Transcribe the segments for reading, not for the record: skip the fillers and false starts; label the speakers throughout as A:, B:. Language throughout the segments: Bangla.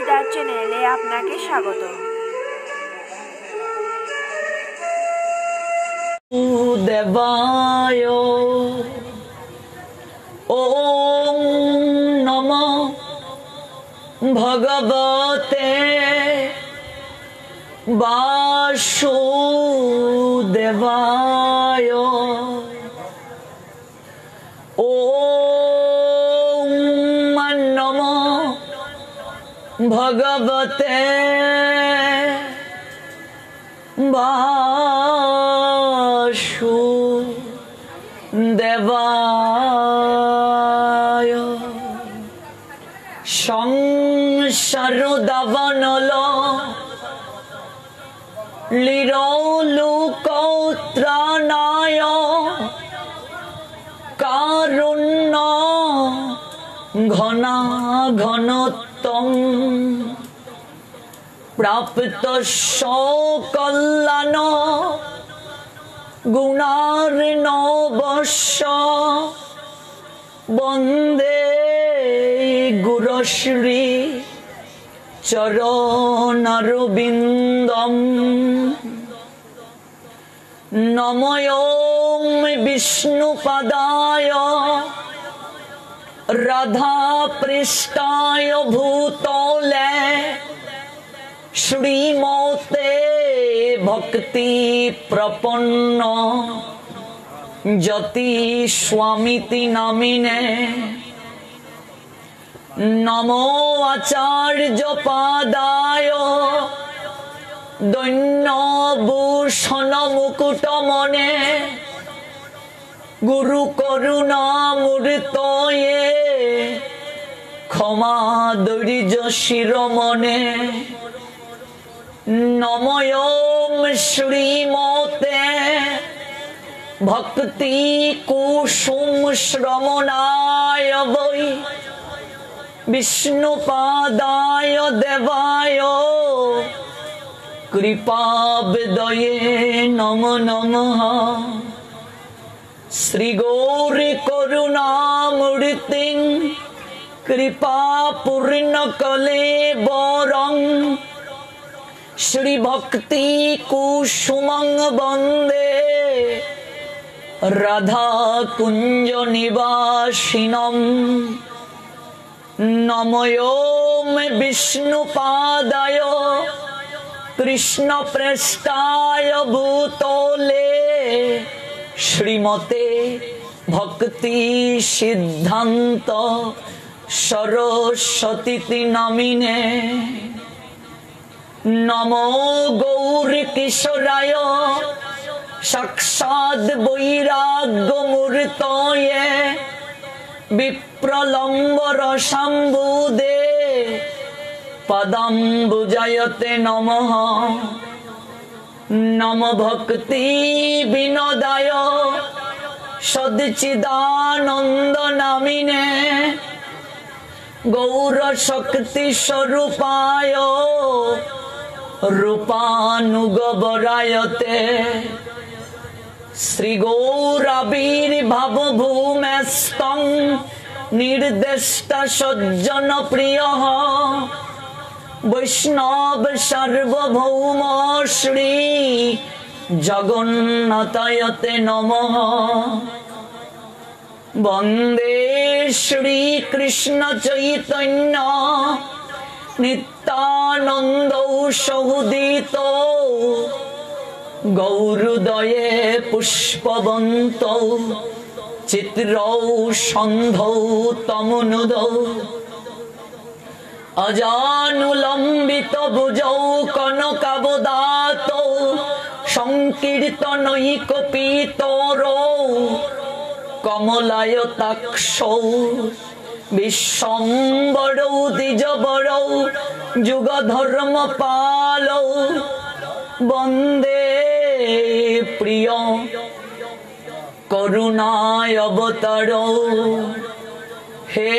A: নিদার চ্যানেলে আপনাকে স্বাগত।
B: দেবায় ওম নমঃ ভগবতে বাসুদেবায় ওম নমঃ ভগবতে বাসুদেবায় সংসার দাবানল লিরৌলুকৌত্রানায় কারুণ্য ঘনা ঘনত্বম প্রাপ্ত সকল্যাণ গুণার্ণবস্য বন্দে গুরুশ্রী চরণারবিন্দম নমঃ বিষ্ণুপদায় রাধাপৃষ্ঠায় ভূতলে শ্রীমতে ভক্তি প্রপন্ন যতি স্বামিতি নামিনে নমো আচার্য পাদায় দৈন্যভূষণ মুকুটমনে গুরু করুণা মূর্তয়ে ক্ষমা দৈর্য শিরোমণে নমঃ শ্রীমতে ভক্তি কুসুম শ্রমণায় বৈ বিষ্ণুপাদায় দেবায় কৃপাবেদয়ে নমো নমঃ শ্রী গৌরী করুণামূর্তিং কৃপা পূর্ণ কলেবরং শ্রী ভক্তি কুসুমং বন্দে রাধা কুঞ্জ নিবাসিনম নমঃ বিষ্ণুপাদায় কৃষ্ণ প্রেষ্ঠায় ভূতলে শ্রীমতে ভক্তি সিদ্ধান্ত সরস্বতী নামিনে নমো গৌরী কিশোরায় সাক্ষাৎ বৈরাগ্য মূর্তয়ে বিপ্রলম্বর শাম্বুদে পদাম্বুজায়তে নমঃ নম ভক্তি বিনোদায় সচ্চিদানন্দ নামিনে গৌর শক্তি স্বরূপায় রূপানুগবরায়তে শ্রী গৌরাবির্ভাব ভূমেস্তং নির্দেষ্টা সজ্জন প্রিয় বৈষ্ণব সার্বভৌম শ্রী জগন্নাথায়তে নমঃ বন্দে শ্রী কৃষ্ণ চৈতন্য নিত্যানন্দ সহুদিত গৌরোদয়ে পুষ্পবন্ত চিত্রৌ সন্ধৌ তমনুদৌ অজানুলম্বিত ভুজৌ কনকাবদাত সংকীর্তনৈকপিতরৌ কমলায়তাক্ষৌ বিশ্বম্বরৌ দ্বিজবরৌ যুগধর্ম পালৌ বন্দে প্রিয় করুণায় অবতারৌ হে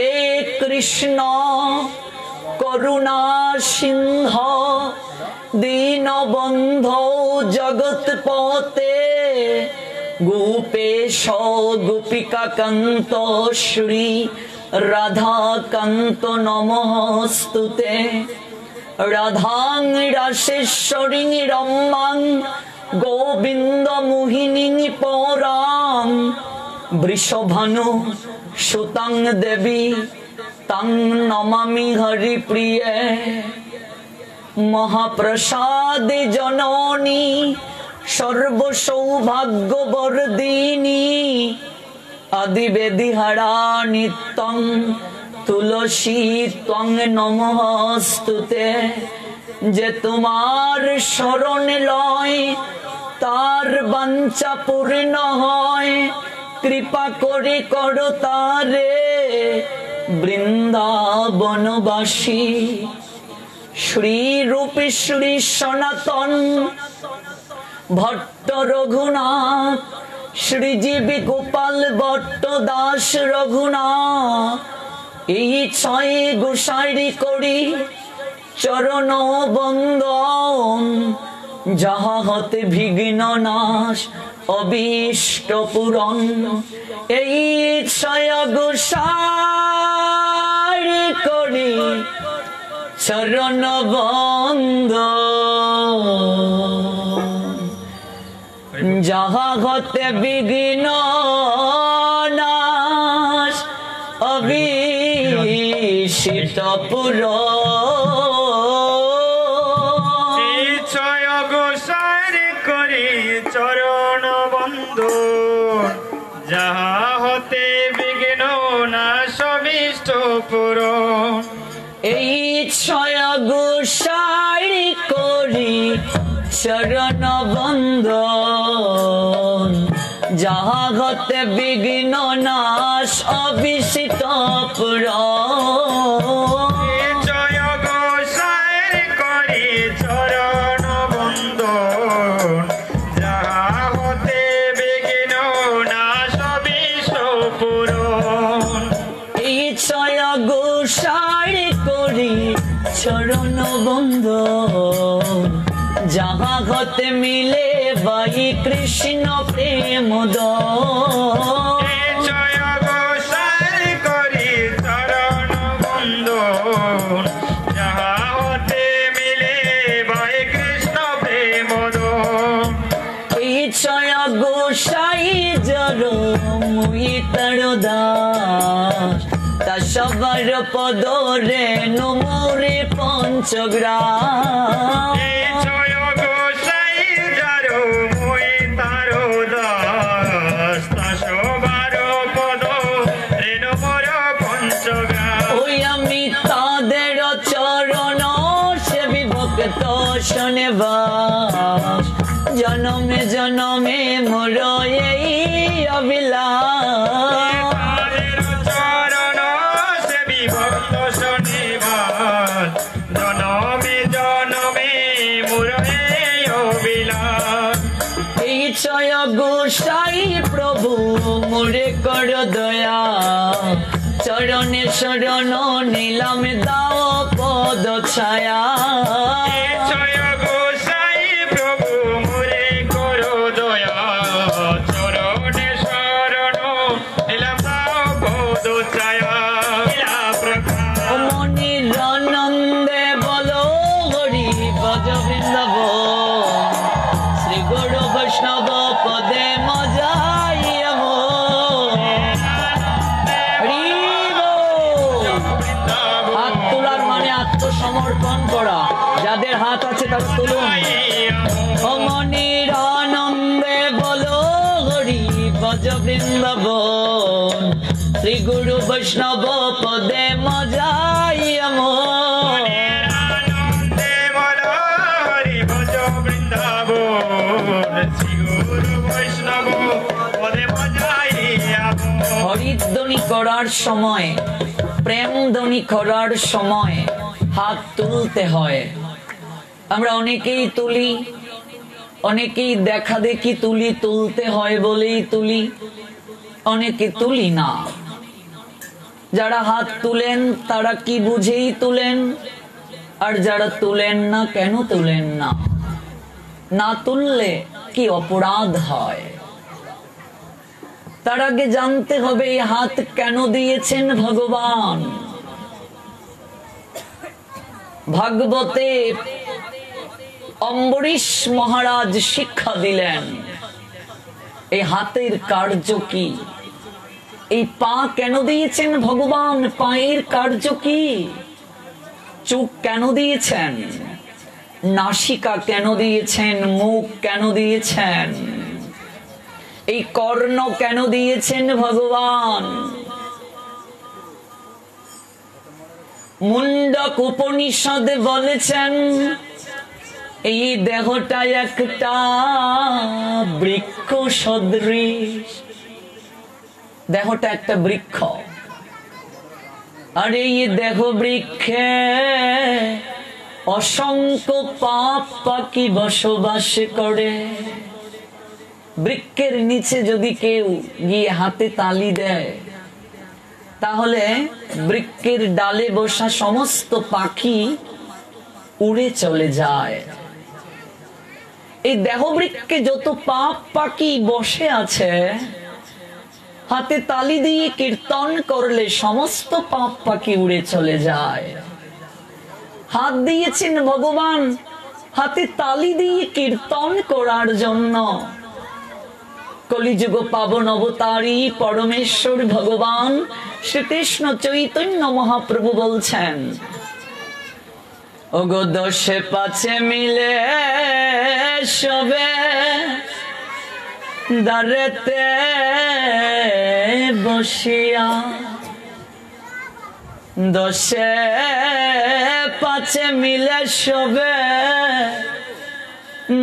B: কৃষ্ণ করুণা সিংহ দীনবন্ধো জগৎপতে গোপেশ গোপিকাকান্ত শ্রী রাধাকান্ত নমস্তুতে রাধাং রাসেশ্বরী রম্যাং গোবিন্দ মোহিনী পরাং বৃষভানু সুতাং দেবী তাং নমামি হরিপ্রিয়ে মহাপ্রসাদ জননী সর্বসৌভাগ্যবর্ধিনী আদিবেদিহারা নিত্যং তুলসী ত্বং নমস্তুতে। যে তোমার শরণ লয় তার বাঞ্ছা পূর্ণ হয়, কৃপা করে করো তারে বৃন্দাবনবাসী। শ্রী রূপ শ্রী সনাতন ভট্ট রঘুনাথ, শ্রীজীবী গোপাল ভট্ট দাস রঘুনাথ, এই ছয় গোসাইরি করি চরণ বন্দন। যাহা হতে বিঘ্ন নাশ অভীষ্ট পূরণ, এই ছয় গোসাইরি করি চরণ বন্দন। যাহা হতে বিঘ্ন নাশ অভীষ্ট পূরণ,
C: ছয় গোসাইরি করি চরণ বন্দন। যাহা হতে বিঘ্ন নাশ অভীষ্ট পূরণ,
B: এই ছয় গোসাইরি করি চরণ বন্দন। যাহা হতে বিঘ্ন নাশ অভীষ্ট পূরণ,
C: জয় গোসাইরি করি চরণ বন্দন। যাহা হতে বিঘ্ন নাশ অভীষ্ট পূরণ,
B: এই ছয় গোসাইরি করি চরণ বন্দন। যাহা হতে মিলে বাই কৃষ্ণ প্রেম দন,
C: জয় গোসাইরি করি চরণ বন্দন। যাহা হতে মিলে বাই কৃষ্ণ প্রেম দন,
B: এই ছয় গোসাই জর মুই তার দাস। তা সবার পদ রে নমরে পঞ্চগ্রাম,
C: জয় গোসাই যার মই তার দাস। তা সবার পদ রেণু মোর পঞ্চগ্রাম,
B: ওই আমি তাদের চরণ সেবি ভক্ত শোনে বাস। জনমে জনমে মোর এই অভিলাষ,
C: তাদের চরণ সেবি ভক্ত শনিবার। জনমে জনমে মোর এই অভিলাষ,
B: এই ছয় গোসাই প্রভু মোরে কর দয়া। চরণে শরণ নিলাম দাও পদ ছায়া,
C: জয় গোসাই প্রভু মোরে করো দয়া। চরণে শরণ নিলাম দাও পদ ছায়া।
B: ও মনির আনন্দে বলো হরি ভজ বৃন্দাবন। শ্রী গুরু বৈষ্ণব পদে মজাইয়া মন। হরি বল। হাত তোলার মানে আত্মসমর্পণ করা। যাদের হাত আছে তারা তুলুন। ও মনির আনন্দে বলো হরি ভজ বৃন্দাবন। শ্রী গুরু বৈষ্ণব পদে মজাইয়া মন।
C: আনন্দে বলো হরি ভজ বৃন্দাবন। শ্রী গুরু বৈষ্ণব পদে মজাইয়া মন।
B: হরিধ্বনি করার সময়, প্রেম ধ্বনি করার সময় হাত তুলতে হয়। আমরা অনেকেই তুলি, অনেকেই দেখা দেখি তুলি, তুলতে হয় বলেই তুলি, অনেকে তুলি না। যারা হাত তুলেন তারা কি বুঝেই তুলেন, আর যারা তুলেন না কেন তুলেন না? না তুললে কি অপরাধ হয়? তার আগে জানতে হবে এই হাত কেন দিয়েছেন ভগবান। ভাগবতে অম্বরীশ মহারাজ শিক্ষা দিলেন এই হাতের কার্য কি, এই পা কেন দিয়েছেন ভগবান, পায়ের কার্য কি, চোখ কেন দিয়েছেন, নাসিকা কেন দিয়েছেন, মুখ কেন দিয়েছেন, এই কর্ণ কেন দিয়েছেন ভগবান। মুন্ডক উপনিষদ বলেছেন এই দেহটা একটা বৃক্ষ সদৃশ, দেহটা একটা বৃক্ষ, আর এই দেহ বৃক্ষে অসংখ্য পাপ পাখি বসবাস করে। বৃক্ষের নিচে যদি কেউ গিয়ে হাতে তালি দেয় তাহলে বৃক্ষের ডালে বসা সমস্ত পাখি উড়ে চলে যায়। এই দেহ বৃক্ষে যত পাপ পাখি বসে আছে হাতে তালি দিয়ে কীর্তন করলে সমস্ত পাপ পাখি উড়ে চলে যায়। হাত দিয়েছেন ভগবান হাতে তালি দিয়ে কীর্তন করার জন্য। কলিযুগ পাবন অবতারী পরমেশ্বর ভগবান শ্রীকৃষ্ণ চৈতন্য মহাপ্রভু বলছেন, ওগো দশে পাছে মিলে সবে দাঁড়াতে বসিয়া, দশে পাছে মিলে সবে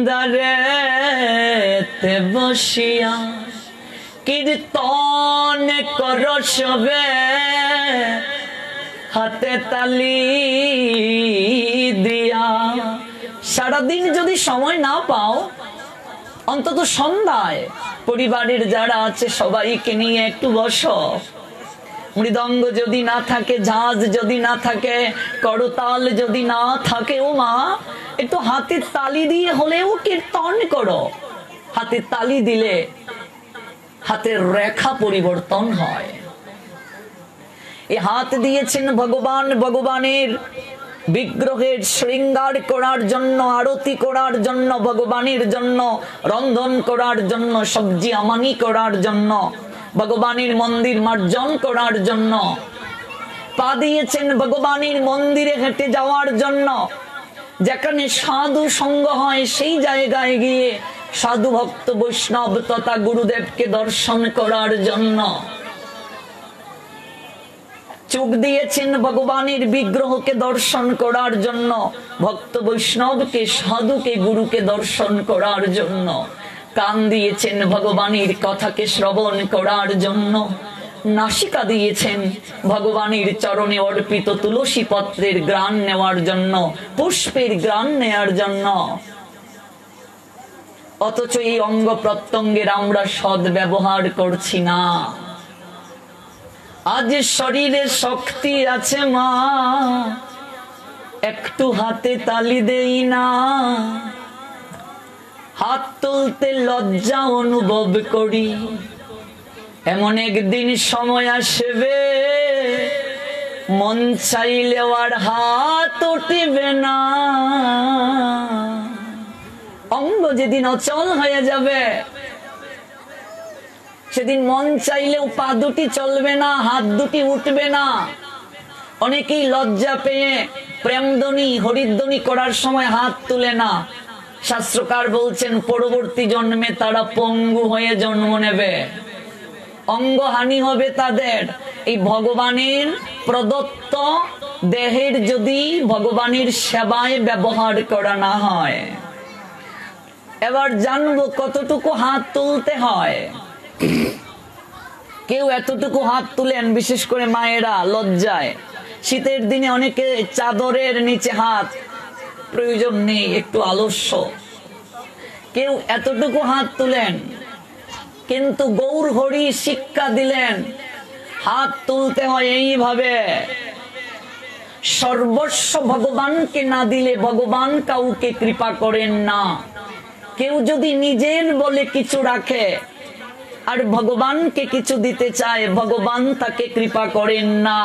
B: দাঁড়াতে বসিয়া, কীর্তন কর সবে হাতে তালি দিয়া। সারাদিন যদি সময় না পাও অন্তত সন্ধ্যায় পরিবারের যারা আছে সবাইকে নিয়ে একটু বসো। মৃদঙ্গ যদি না থাকে, ঝাঁজ যদি না থাকে, করতাল যদি না থাকে, ও মা একটু হাতের তালি দিয়ে হলেও কীর্তন করো। হাতের তালি দিলে হাতের রেখা পরিবর্তন হয়। এই হাত দিয়েছেন ভগবান ভগবানের বিগ্রহের শৃঙ্গার করার জন্য, আরতি করার জন্য, ভগবানের জন্য রন্ধন করার জন্য, সবজি আমানি করার জন্য, ভগবানের মন্দির মার্জন করার জন্য। পা দিয়েছেন ভগবানের মন্দিরে হেঁটে যাওয়ার জন্য, যেখানে সাধু সঙ্গ হয় সেই জায়গায় গিয়ে সাধু ভক্ত বৈষ্ণব তথা গুরুদেবকে দর্শন করার জন্য। চোখ দিয়েছেন ভগবানের বিগ্রহকে দর্শন করার জন্য, ভক্ত বৈষ্ণবকে সাধুকে গুরুকে দর্শন করার জন্য। কান দিয়েছেন ভগবানের কথাকে শ্রবণ করার জন্য। নাসিকা দিয়েছেন ভগবানের চরণে অর্পিত তুলসী পত্রের ঘ্রাণ নেওয়ার জন্য, পুষ্পের ঘ্রাণ নেওয়ার জন্য। অথচ এই অঙ্গ প্রত্যঙ্গের আমরা সদ ব্যবহার করছি না। আজ শরীরে শক্তি আছে মা, একটু হাতে তালি দেই না। হাত তুলতে লজ্জা অনুভব করি, এমন একদিন সময় আসবে মন চাইলেও আর হাত উঠিবে না। অঙ্গ যেদিন অচল হয়ে যাবে সেদিন মন চাইলেও পা দুটি চলবে না, হাত দুটি উঠবে না। অনেকেই লজ্জা পেয়ে প্রেমধ্বনি হরিধ্বনি করার সময় হাত তুলে না। শাস্ত্রকার বলছেন পরবর্তী জন্মে তারা পঙ্গু হয়ে জন্ম নেবে, অঙ্গহানি হবে তাদের। এই ভগবানের প্রদত্ত দেহের যদি ভগবানের সেবায় ব্যবহার করা না হয়। এবার জানবো কতটুকু হাত তুলতে হয়। কেউ এতটুকু হাত তুলেন, বিশেষ করে মায়েরা লজ্জায়। শীতের দিনে অনেকে চাদরের নিচে হাত, প্রয়োজন নেই, একটু আলস্য। কেউ এতটুকু হাত তুলেন, কিন্তু গৌর হরি শিক্ষা দিলেন হাত তুলতে হয় এইভাবে। সর্বস্ব ভগবানকে না দিলে ভগবান কাউকে কৃপা করেন না। কেউ যদি নিজের বলে কিছু রাখে আর ভগবানকে কিছু দিতে চায়, ভগবান তাকে কৃপা করেন না।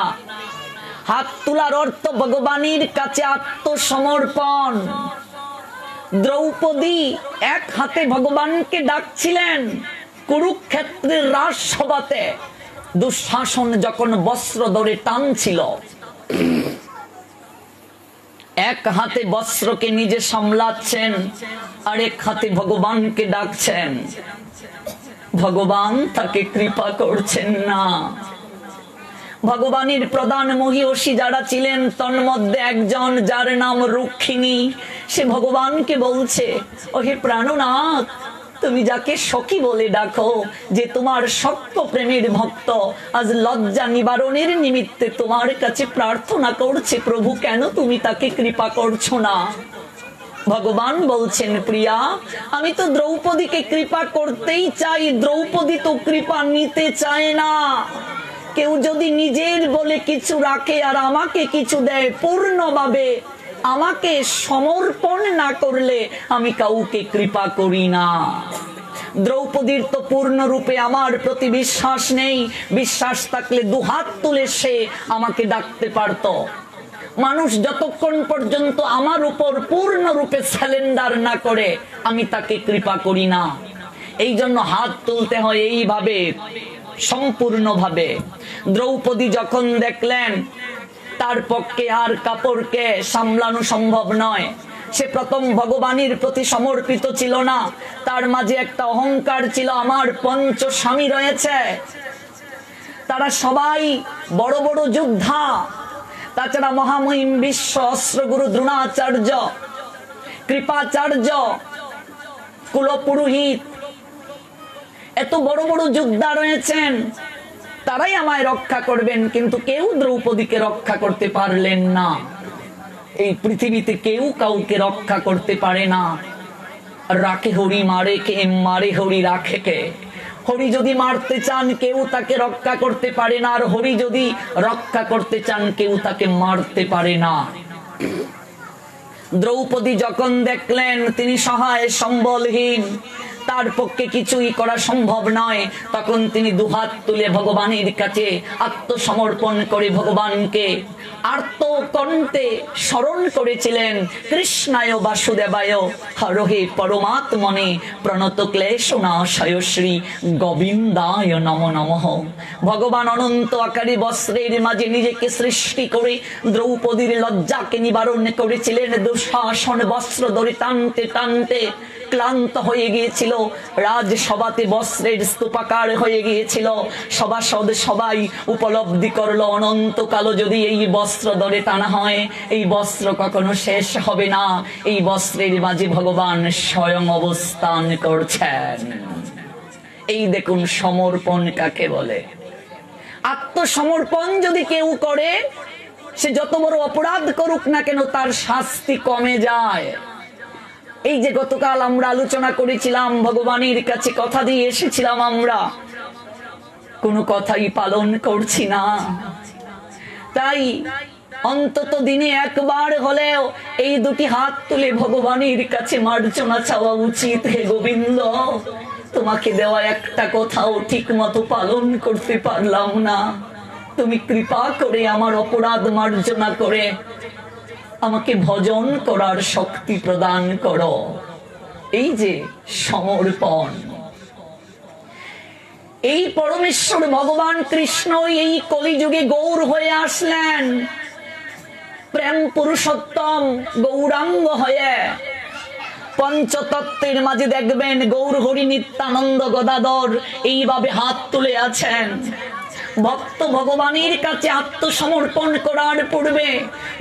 B: হাত তোলার অর্থ ভগবানের কাছে আত্মসমর্পণ। দ্রৌপদী এক হাতে ভগবানকে ডাকছিলেন কুরুক্ষেত্রের রাজসভাতে। দুঃশাসন যখন বস্ত্র ধরে টানছিল, এক হাতে বস্ত্রকে নিজে সামলাচ্ছেন, আর এক হাতে ভগবানকে ডাকছেন। ভগবান তাকে কৃপা করছেন না। ভগবানের প্রধান মহিষী যারা ছিলেন, তন্মধ্যে একজন যার নাম রুক্মিণী, সে ভগবানকে বলছে, ওহে প্রাণনাথ, তুমি যাকে সখী বলে ডাকো, যে তোমার সত্য প্রেমের ভক্ত, আজ লজ্জা নিবারণের নিমিত্তে তোমার কাছে প্রার্থনা করছে, প্রভু কেন তুমি তাকে কৃপা করছো না? ভগবান বলছেন, প্রিয়া, আমি তো দ্রৌপদীকে কৃপা করতেই চাই, দ্রৌপদী তো কৃপা নিতে চায় না। কেউ যদি নিজের বলে কিছু রাখে আর আমাকে কিছু দেয়, পূর্ণভাবে আমাকে সমর্পণ না করলে আমি কাউকে কৃপা করি না। দ্রৌপদীর তো পূর্ণরূপে আমার প্রতি বিশ্বাস নেই। বিশ্বাস থাকলে দুহাত তুলে সে আমাকে ডাকতে পারত। মানুষ যতক্ষণ পর্যন্ত আমার উপর পূর্ণরূপে স্যালেন্ডার না করে, আমি তাকে কৃপা করি না। এই জন্য হাত তুলতে হয় এইভাবে, সম্পূর্ণভাবে। দ্রৌপদী যখন দেখলেন তার পক্ষে আর কাপড়কে সামলানো সম্ভব নয়, সে প্রথম ভগবানের প্রতি সমর্পিত ছিল না। তার মাঝে একটা অহংকার ছিল, আমার পঞ্চ স্বামী রয়েছে, তারা সবাই বড় বড় যোদ্ধা। তাছাড়া মহামহিম বিশ্ব অস্ত্রগুরু দ্রোণাচার্য, কৃপাচার্য, কুলপুরোহিত, এত বড় বড় যোদ্ধা রয়েছেন, তারাই আমায় রক্ষা করবেন। কিন্তু কেউ দ্রৌপদীকে রক্ষা করতে পারলেন না। এই পৃথিবীতে কেউ কাউকে রক্ষা করতে পারে না। রাখে হরি মারে কে, মারে হরি রাখে কে। হরি যদি মারতে চান কেউ তাকে রক্ষা করতে পারে না, আর হরি যদি রক্ষা করতে চান কেউ তাকে মারতে পারে না। দ্রৌপদী যখন দেখলেন তিনি সহায় সম্বলহীন, তার পক্ষে কিছুই করা সম্ভব নয়, তখন তিনি দুহাত তুলে ভগবানের কাছে আত্মসমর্পণ করে ভগবানকে আর্ত কণ্ঠে স্মরণ করেছিলেন, কৃষ্ণায় বাসুদেবায় হরহে পরমাত্মনে প্রণত ক্লেশ নাশয় শ্রী গোবিন্দায় নমো নমঃ। ভগবান অনন্ত আকারে বস্ত্রের মাঝে নিজেকে সৃষ্টি করে দ্রৌপদীর লজ্জাকে নিবারণ করেছিলেন। দুঃশাসন বস্ত্র ধরে টানতে টানতে ক্লান্ত হয়ে গিয়েছিল, রাজসভাতে বস্ত্রের স্তূপাকার হয়ে গিয়েছিল। সভাসদ সবাই উপলব্ধি করলো, অনন্তকাল যদি এই বস্ত্র ধরে টানা হয়, এই বস্ত্র কখনো শেষ হবে না। এই বস্ত্রের মাঝে ভগবান স্বয়ং অবস্থান করছেন। এই দেখুন সমর্পণ কাকে বলে। আত্মসমর্পণ যদি কেউ করে, সে যত বড় অপরাধ করুক না কেন, তার শাস্তি কমে যায়। এই যে গতকাল আমরা আলোচনা করেছিলাম, ভগবানের কাছে কথা দিয়ে এসেছিলাম, আমরা কোনো কথাই পালন করছি না। তাই অন্তত দিনে একবার হলেও এই দুটি হাত তুলে ভগবানের কাছে মার্জনা চাওয়া উচিত। হে গোবিন্দ, তোমাকে দেওয়া একটা কথাও ঠিক মতো পালন করতে পারলাম না, তুমি কৃপা করে আমার অপরাধ মার্জনা করে আমাকে ভজন করার শক্তি প্রদান করো। এই যে সমর্পণ, এই পরমেশ্বর ভগবান কৃষ্ণ এই কলিযুগে গৌর হয়ে আসলেন, প্রেম পুরুষোত্তম গৌরাঙ্গ হয়ে। পঞ্চতত্ত্বের মাঝে দেখবেন গৌর হরি নিত্যানন্দ গদাধর এইভাবে হাত তুলে আছেন। ভক্ত ভগবানের কাছে আত্মসমর্পণ করার পূর্বে,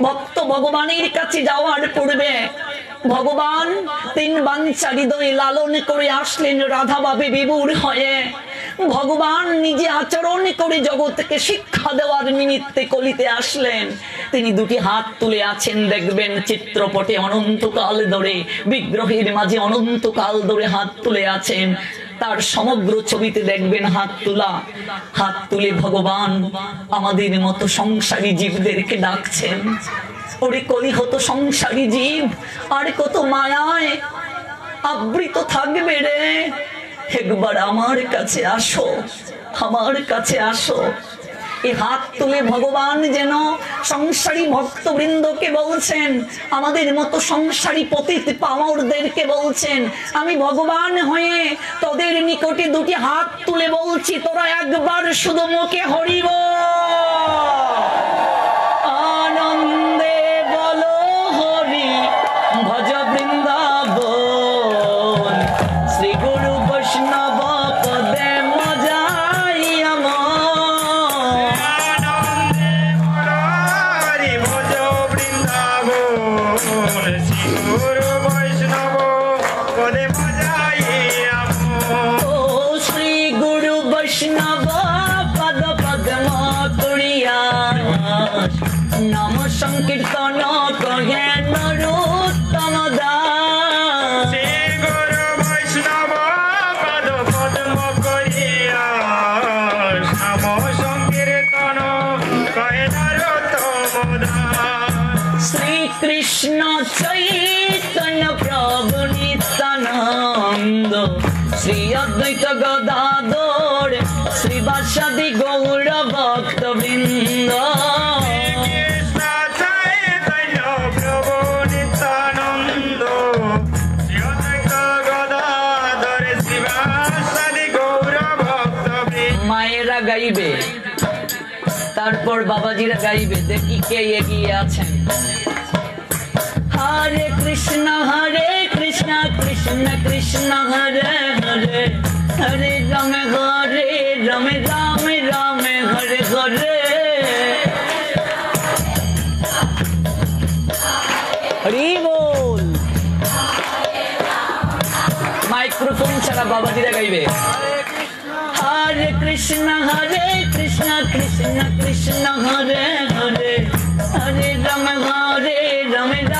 B: ভক্ত ভগবানের কাছে যাওয়ার পূর্বে, ভগবান তিন বাঞ্ছা হৃদয়ে লালন করে আসলেন রাধা ভাবে বিভোর হয়ে। ভগবান নিজে আচরণ করে জগৎকে শিক্ষা দেওয়ার নিমিত্তে কলিতে আসলেন। তিনি দুটি হাত তুলে আছেন, দেখবেন চিত্রপটে অনন্তকাল ধরে, বিগ্রহের মাঝে অনন্তকাল ধরে হাত তুলে আছেন। তার সমগ্র ছবিতে দেখবেন হাত তোলা। হাত তুলে ভগবান আমাদের মতো সংসারী জীবদেরকে ডাকছেন, ওরে কলিহত সংসারী জীব, আর কত মায়ায় আবৃত থাকবে রে, একবার আমার কাছে আসো, আমার কাছে আসো। এই হাত তুলে ভগবান যেন সংসারী ভক্তবৃন্দকে বলছেন, আমাদের মতো সংসারী পতিত পামরদেরকে বলছেন, আমি ভগবান হয়ে তোদের নিকটে দুটি হাত তুলে বলছি, তোরা একবার শুধু মুখে হরি বল, আনন্দে বলো হরি, ভজ বৃন্দাবন, শ্রী গুরু বৈষ্ণব পদে মজাই আমার।
C: আনন্দে বলো হরি ভজ বৃন্দাবন, শ্রী গুরু বৈষ্ণব পদে মজাই আমার।
B: ও শ্রী গুরু বৈষ্ণব পদ পদ্ম করিয়া নাম সংকীর্তন কহে নরোত্তম দাস।
C: শ্রী গুরু বৈষ্ণব পদ পদ্ম করিয়া নাম সংকীর্তন কহে নরোত্তম দাস।
B: শ্রীকৃষ্ণ চৈতন্য প্রভু নিত্যানন্দ, শ্রী অদ্বৈত গদাধর, শ্রীবাসাদি গৌর ভক্তবৃন্দ।
C: কৃষ্ণ চৈতন্য প্রভু নিত্যানন্দ, শ্রী অদ্বৈত গদাধর, শ্রীবাসাদি গৌর ভক্তবৃন্দ।
B: মায়েরা গাইবে, তারপর বাবাজিরা গাইবে, দেখি কে এগিয়ে আছেন। হরে কৃষ্ণ কৃষ্ণ কৃষ্ণ হরে হরে, হরে রাম রাম রাম হরে হরে। হরি বল। মাইক্রোফোন ছাড়া বাবাজিরা গাইবে। হরে কৃষ্ণ কৃষ্ণ কৃষ্ণ হরে হরে, হরে রাম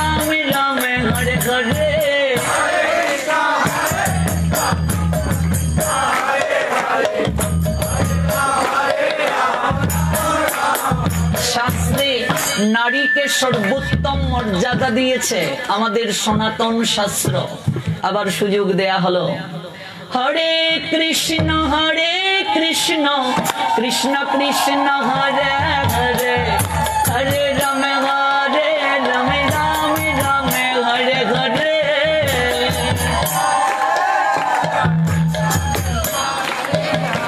B: রাম রাম হরে হরে। শাস্ত্রে নারীকে সর্বোত্তম মর্যাদা দিয়েছে আমাদের সনাতন শাস্ত্র। আবার সুযোগ দেয়া হলো, হরে কৃষ্ণ কৃষ্ণ কৃষ্ণ হরে হরে, হরে রাম রাম রাম হরে হরে।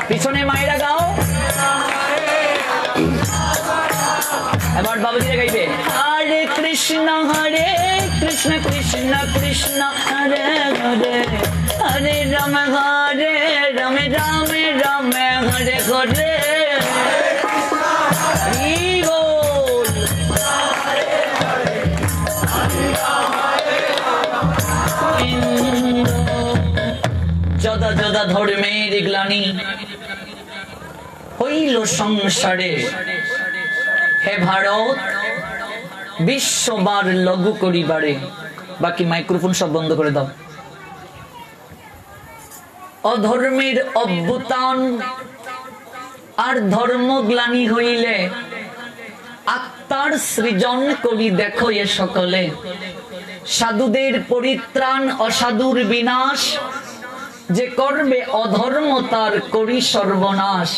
B: পিছনে মায়েরা গাও, এবার বাবাজিরা গাইবে। হরে কৃষ্ণ কৃষ্ণ কৃষ্ণ হরে হরে, হরে রাম রাম রাম হরে হরে। যদা যদা ধর্মের গ্লানি হইল সংসারে, হে ভারত বিশ্ববার লঘু করিবারে। বাকি মাইক্রোফোন সব বন্ধ করে দাও। অধর্মের অভ্যুত্থান আর ধর্মগ্লানি হইলে আত্মার সৃজন করি দেখো এ সকলে, সাধুদের পরিত্রাণ অসাধুর বিনাশ, যে করবে অধর্ম তার করি সর্বনাশ।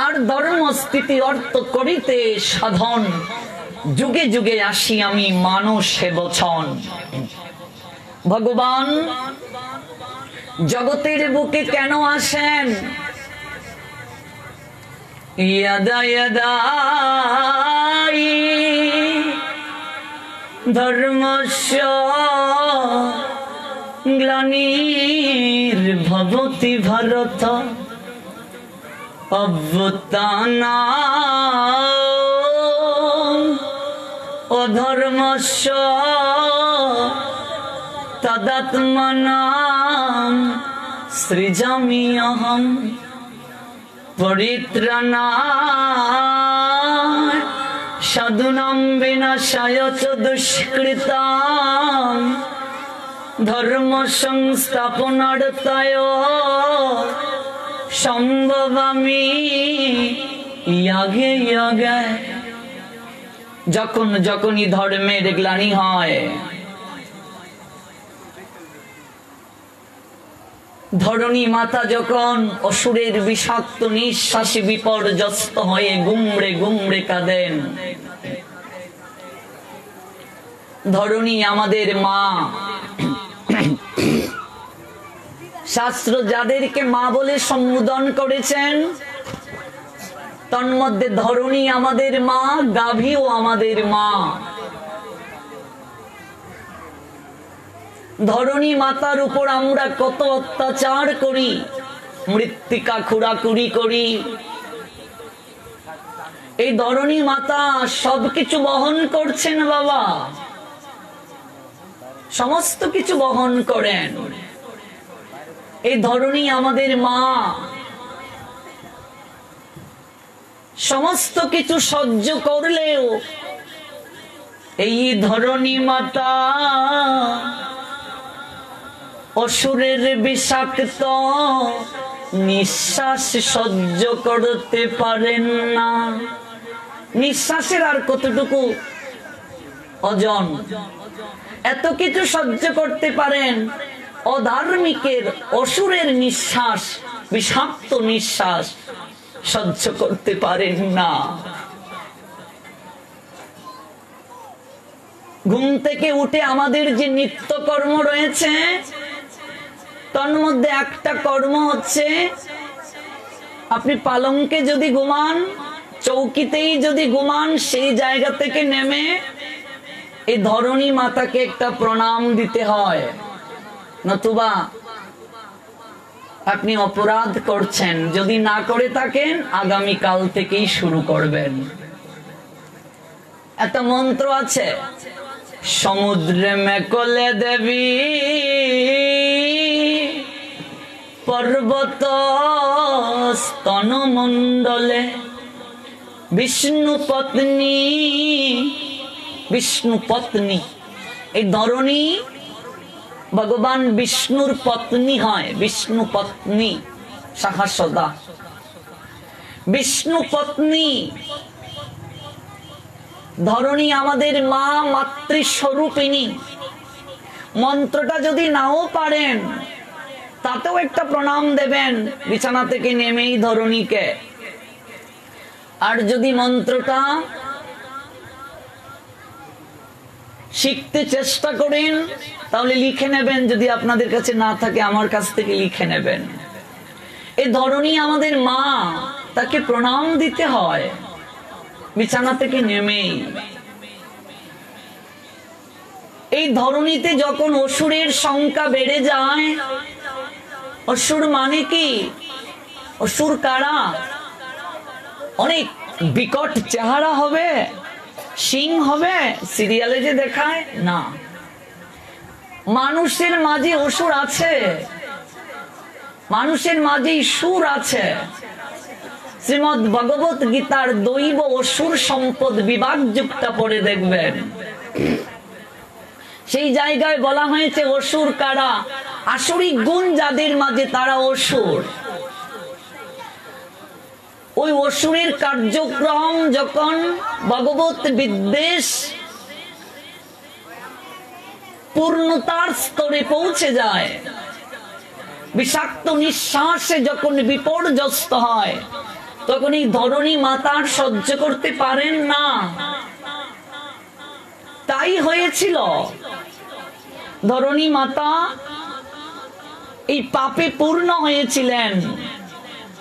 B: আর ধর্ম স্থিতি অর্থ করিতে সাধন, যুগে যুগে আসি আমি মানুষে বচন। ভগবান জগতের বুকে কেন আসেন? यदा यदा धर्मस्य ग्लानिर्भवति भारत अभ्युत्थानात् अधर्मस्य तदात्मनां सृजामि अहम् परित्राणाय साधूनां विनाशाय च दुष्कृतां धर्म संस्थापनार्थाय সম্ভবামি ইয়াগে ইয়াগে। যখন যখনই ধর্মের গ্লানি হয়, ধরণী মাতা যখন অসুরের বিষাক্ত নিঃশ্বাসে বিপর্যস্ত হয়ে গুমড়ে গুমড়ে কাঁদেন, ধরণী আমাদের মা। শাস্ত্র যাদেরকে মা বলে সম্বোধন করেছেন তন্মধ্যে ধরণী আমাদের মা, গাভীও আমাদের মা। ধরণী মাতার উপর আমরা কত অত্যাচার করি, মৃত্তিকা খুঁড়াখুড়ি করি। এই ধরণী মাতা সবকিছু বহন করছেন বাবা, সমস্ত কিছু বহন করেন। এই ধরণী আমাদের মা, সমস্ত কিছু সহ্য করলেও এই ধরণী মাতা অসুরের বিষাক্ত নিঃশ্বাস সহ্য করতে পারেন না। নিঃশ্বাসের আর কতটুকু ওজন, এত কিছু সহ্য করতে পারেন, অধার্মিকের অসুরের নিঃশ্বাস, বিষাক্ত নিঃশ্বাস সহ্য করতে পারেন না। ঘুম থেকে উঠে আমাদের যে নিত্য কর্ম রয়েছে তন্মধ্যে একটা কর্ম হচ্ছে, আপনি পালঙ্কে যদি ঘুমান, চৌকিতেই যদি ঘুমান, সেই জায়গা থেকে নেমে এই ধরণী মাতাকে একটা প্রণাম দিতে হয়, নতুবা আপনি অপরাধ করছেন। যদি না করে থাকেন আগামী কাল থেকেই শুরু করবেন। একটা মন্ত্র আছে, সমুদ্রে মেকলে দেবী, পর্বত স্তন মণ্ডলে, বিষ্ণু পত্নী। বিষ্ণু পত্নী, এই ধরণী ভগবান বিষ্ণুর পত্নী হয়, বিষ্ণু পত্নী শাখা সদা, বিষ্ণু পত্নী। ধরণী আমাদের মা, মাতৃস্বরূপিণী। মন্ত্রটা যদি নাও পারেন তাতেও একটা প্রণাম দেবেন বিছানা থেকে নেমেই ধরণীকে। আর যদি মন্ত্রটা শিখতে চেষ্টা করেন তাহলে লিখে নেবেন, যদি আপনাদের কাছে না থাকে আমার কাছ থেকে লিখে নেবেন। এই ধরণী আমাদের মা, তাকে প্রণাম দিতে হয় বিছানা থেকে নেমেই। এই ধরণীতে যখন অসুরের সংখ্যা বেড়ে যায়, অসুর মানে কি? অসুর কারা? অনেক বিকট চেহারা হবে, সিং হবে, সিরিয়ালে যে দেখায় না। মানুষের মাঝে অসুর আছে, মানুষের মাঝে সুর আছে। শ্রীমদ ভগবত গীতার দৈব অসুর সম্পদ বিভাগ যুক্তা পড়ে দেখবেন, সেই জায়গায় বলা হয়েছে অসুর কারা? আসরিক গুণ যাদের মাঝে তারা অসুর। ওই অসুরের কার্যক্রম যখন ভগবত বিদ্বেষ পূর্ণতার স্তরে পৌঁছে যায়, বিষাক্ত নিঃশ্বাসে যখন বিপর্যস্ত হয়, তখন এই ধরণী মাতার সহ্য করতে পারেন না। তাই হয়েছিল, ধরণী মাতা এই পাপে পূর্ণ হয়েছিলেন।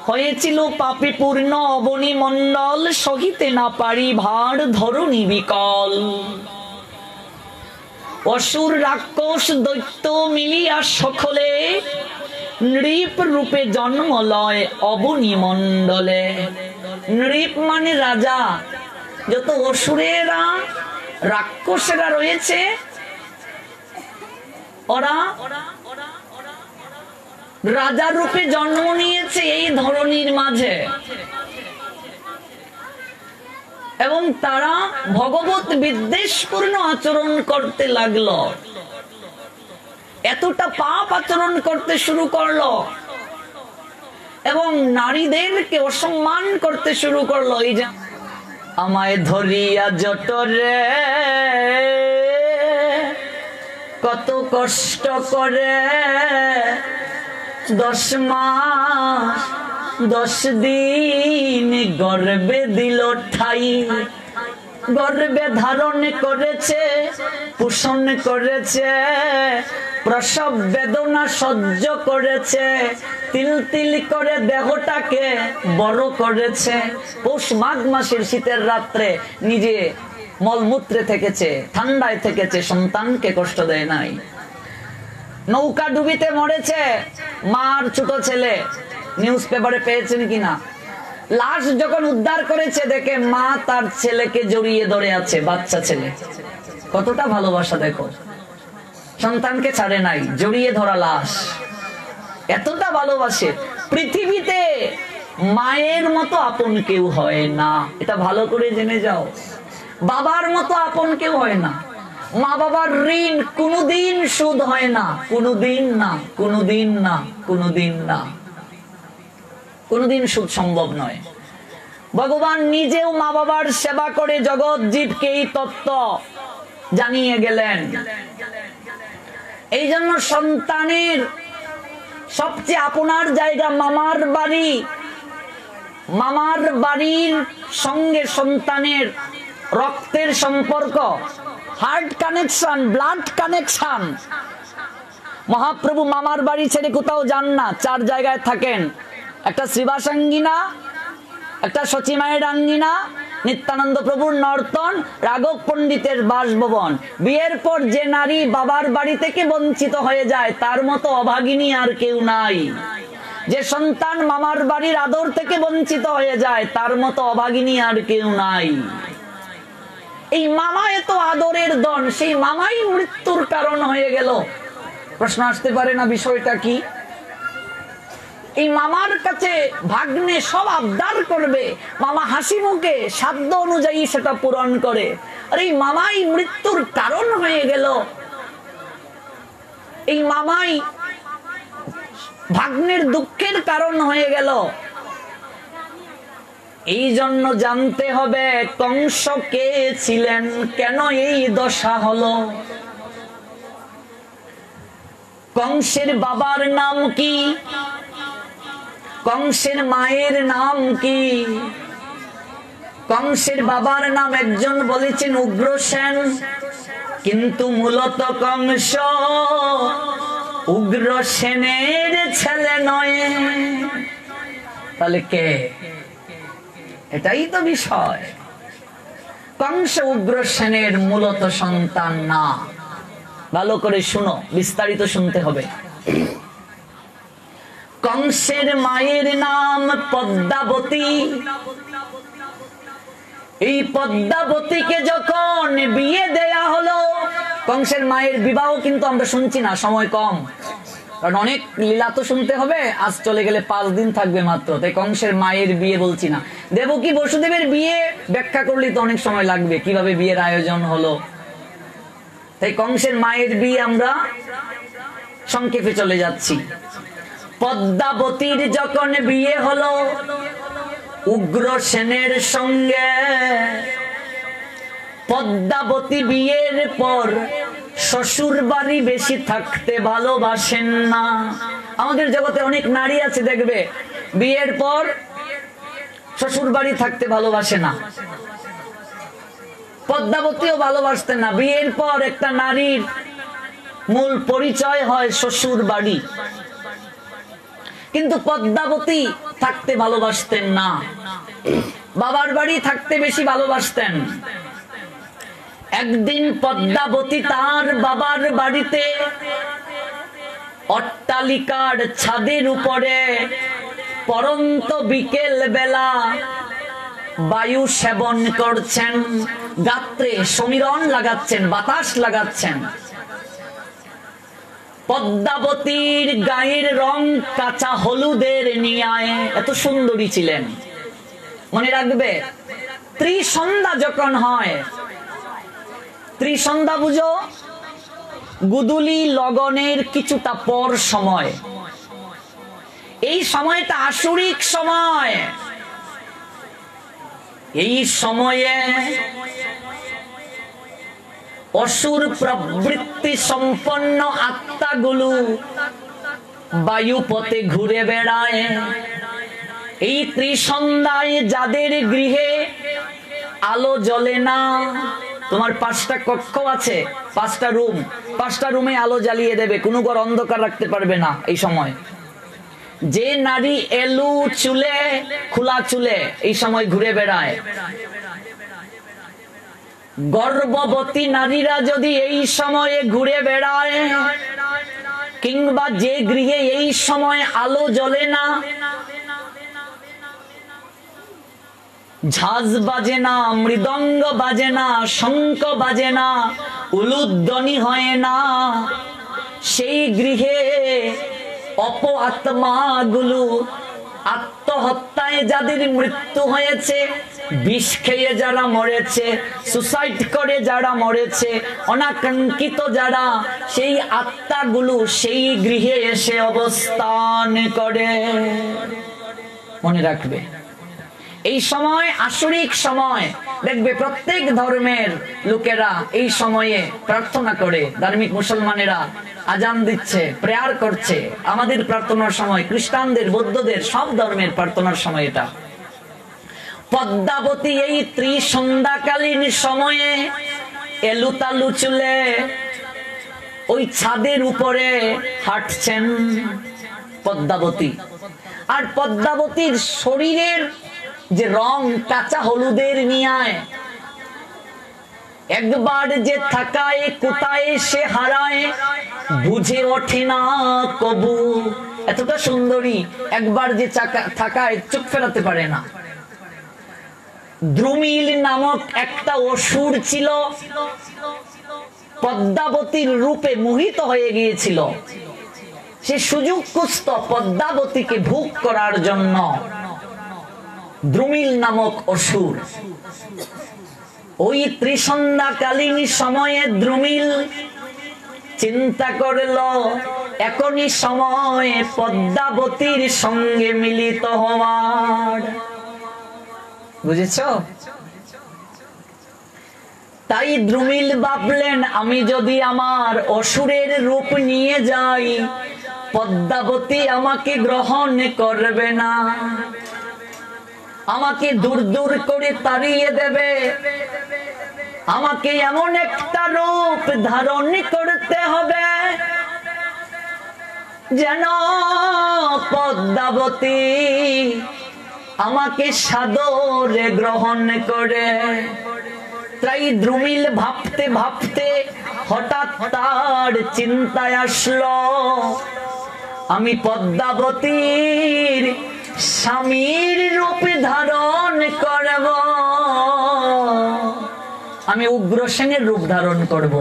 B: হয়েছিল পাপে পূর্ণ অবনী মণ্ডল, সহিতে না পারি ভার ধরণী বিকল। অসুর রাক্ষস দৈত্য মিলিয়া সকলে, নৃপ রূপে জন্ম লয় অবনী মণ্ডলে। নৃপ মানে রাজা। যত অসুরেরা রাক্ষসেরা রয়েছে, ওরা রাজা রূপে জন্ম নিয়েছে এই ধরণীর মাঝে, এবং তারা ভগবত বিদ্বেষপূর্ণ আচরণ করতে লাগলো। এতটা পাপ আচরণ করতে শুরু করলো এবং নারীদেরকে অসম্মান করতে শুরু করলো। এই যে আমায় ধরিয়া জটরে কত কষ্ট করে 10 মাস 10 দিন গর্ভে দিল ঠাই, গর্ভে ধারণ করেছে, পোষণ করেছে, প্রসব বেদনা সহ্য করেছে, তিল তিল করে দেহটাকে বড় করেছে। পৌষ মাঘ মাসের শীতের রাত্রে নিজে মলমূত্রে থেকেছে, ঠান্ডায় থেকেছে, সন্তানকে কষ্ট দেয় নাই। নৌকা ডুবিতে মরেছে মার ছোট ছেলে, নিউজ পেপারে পেয়েছেন কিনা? লাশ যখন উদ্ধার করেছে দেখে মা তার ছেলেকে জড়িয়ে ধরে আছে, বাচ্চা ছেলে। কতটা ভালোবাসা দেখো, সন্তানকে ছাড়ে নাই, জড়িয়ে ধরা লাশ, এতটা ভালোবাসে। পৃথিবীতে মায়ের মতো আপন কেউ হয় না, এটা ভালো করে জেনে যাও। বাবার মতো আপন কেউ হয় না। মা বাবার ঋণ কোনোদিন শোধ হয় না, কোনোদিন না, কোনোদিন না, কোনোদিন না, কোনোদিন শোধ সম্ভব নয়। ভগবান নিজেও মা বাবার সেবা করে জগৎ জীবকে এই তত্ত্ব জানিয়ে গেলেন। এই জন্য সন্তানের সবচেয়ে আপনার জায়গা মামার বাড়ি। মামার বাড়ির সঙ্গে সন্তানের রক্তের সম্পর্ক, heart connection, blood connection. Mahaprabhu মামার বাড়ি ছেড়ে কোথাও যান না, 4 জায়গায় থাকেন। একটা শ্রীবাসাঙ্গিনা, একটা সচিমায়ের আঙ্গিনা, নিত্যানন্দ প্রভুর নর্তন, রাঘব পণ্ডিতের বাসভবন। বিয়ের পর যে নারী বাবার বাড়ি থেকে বঞ্চিত হয়ে যায় তার মতো অভাগিনী আর কেউ নাই। যে সন্তান মামার বাড়ির আদর থেকে বঞ্চিত হয়ে যায় তার মতো অভাগিনী আর কেউ নাই। এই মামা এত আদরের ধন, সেই মামাই মৃত্যুর কারণ হয়ে গেল। প্রশ্ন আসতে পারে না বিষয়টা কি? এই মামার কাছে ভাগ্নে সব আবদার করবে, মামা হাসি মুখে সাধ্য অনুযায়ী সেটা পূরণ করে, আর এই মামাই মৃত্যুর কারণ হয়ে গেল। এই মামাই ভাগ্নের দুঃখের কারণ হয়ে গেল। এই জন্য জানতে হবে কংস কে ছিলেন, কেন এই দশা হলো। কংসের বাবার নাম কি? কংসের মায়ের নাম কি? কংসের বাবার নাম একজন বলেছেন উগ্রসেন, কিন্তু মূলত কংস উগ্রসেনের ছেলে নয়। তাহলে কে? এটাই তো বিষয়। কংস উগ্রসেনের মূলত সন্তান না। ভালো করে শুনো, বিস্তারিত শুনতে হবে। কংসের মায়ের নাম পদ্মাবতী। এই পদ্মাবতীকে যখন বিয়ে দেয়া হলো, কংসের মায়ের বিবাহ কিন্তু আমরা শুনছি না, সময় কম, কারণ অনেক লীলা তো শুনতে হবে। আজ চলে গেলে 5 দিন থাকবে মাত্র, তাই কংসের মায়ের বিয়ে বলছি না। দেবকী বসুদেবের বিয়ে ব্যাখ্যা করলে তো অনেক সময় লাগবে, কিভাবে বিয়ের আয়োজন হলো। তাই কংসের মায়ের বিয়ে আমরা সংক্ষেপে চলে যাচ্ছি। পদ্মাবতীর যখন বিয়ে হলো উগ্রসেনের সঙ্গে, পদ্মাবতী বিয়ের পর শ্বশুর বাড়ি বেশি থাকতে ভালোবাসেন না। আমাদের জগতে অনেক নারী আছে দেখবে বিয়ের পর শ্বশুর বাড়ি থাকতে ভালোবাসে না। পদ্মাবতীও ভালোবাসতেন না। বিয়ের পর একটা নারীর মূল পরিচয় হয় শ্বশুর বাড়ি, কিন্তু পদ্মাবতী থাকতে ভালোবাসতেন না, বাবার বাড়ি থাকতে বেশি ভালোবাসতেন। একদিন পদ্মাবতী তার বাবার বাড়িতে অট্টালিকার ছাদের উপরে পরন্ত বিকেল বেলা বায়ু সেবন করছেন, গাত্রে সমীরণ লাগাচ্ছেন, বাতাস লাগাচ্ছেন। পদ্মাবতীর গায়ের রং কাঁচা হলুদের নিয়ায়, এত সুন্দরী ছিলেন। মনে রাখবে, ত্রিসন্ধ্যা যখন হয়, ত্রিসন্ধ্যা বুঝো, গুদুলি লগনের কিছুটা পর সময়, এই সময়টা আসরিক সময়। এই সময়ে অসুর প্রবৃত্তি সম্পন্ন আত্মাগুলো বায়ু পথে ঘুরে বেড়ায়। এই ত্রিসন্ধ্যায় যাদের গৃহে আলো জ্বলে না, তোমার 5টা কক্ষ আছে, 5টা রুম, 5টা রুমে আলো জ্বালিয়ে দেবে, কোনো ঘর অন্ধকার রাখতে পারবে না। এই সময় যে নারী এলু চুলে, খোলা চুলে এই সময় ঘুরে বেড়ায়, গর্ভবতী নারীরা যদি এই সময়ে ঘুরে বেড়ায়, কিংবা যে গৃহে এই সময় আলো জ্বলে না, ঝাঁজ বাজে না, মৃদঙ্গ বাজে না, শঙ্খ বাজে না, উলুধ্বনি হয় না, সেই গৃহে অপ আত্মাগুলো, আত্মহত্যায় যাদের মৃত্যু হয়েছে, বিষ খেয়ে যারা মরেছে, সুসাইড করে যারা মরেছে, অনাকাঙ্ক্ষিত যারা, সেই আত্মাগুলো সেই গৃহে এসে অবস্থান করে। মনে রাখবে, এই সময় আসরিক সময়, দেখবে প্রত্যেক ধর্মের লোকেরা এই সময়ে প্রার্থনা করে। ধার্মিক মুসলমানেরা আজান দিচ্ছে, প্রেয়ার করছে। আমাদের প্রার্থনার সময়, খ্রিস্টানদের, বৌদ্ধদের, সব ধর্মের প্রার্থনার সময় এটা। পদ্মাবতী এই ত্রিসন্ধ্যাকালীন সময়ে এলুতালু চুলে ওই ছাদের উপরে হাঁটছেন পদ্মাবতী। আর পদ্মাবতীর শরীরের যে রং কাঁচা হলুদের নিয়ায়, একবার যে থাকায় কোথায় সে হারায় বুঝে ওঠে না কবু। এতটা সুন্দরী, একবার যে থাকায় চোখ ফেরাতে পারে না। দ্রুমিল নামক একটা অসুর ছিল, পদ্মাবতীর রূপে মোহিত হয়ে গিয়েছিল। সে সুযোগ খুঁজত পদ্মাবতীকে ভোগ করার জন্য। দ্রুমিল নামক অসুর ওই ত্রিসন্ধ্যাকালীন সময়ে দ্রুমিল চিন্তা করল, এখনই সময় পদ্মাবতীর সঙ্গে মিলিত হওয়ার। বুঝেছ? তাই দ্রুমিল ভাবলেন, আমি যদি আমার অসুরের রূপ নিয়ে যাই, পদ্মাবতী আমাকে গ্রহণ করবে না, আমাকে দূর দূর করে তাড়িয়ে দেবে। আমাকে এমন একটা রূপ ধারণ করতে হবে যেন পদ্মাবতী আমাকে সাদরে গ্রহণ করে। তাই দ্রুমিল ভাবতে ভাবতে হঠাৎ তার চিন্তায় আসলো, আমি পদ্মাবতীর স্বামীর রূপ ধারণ করব, আমি উগ্রসেনের রূপ ধারণ করব।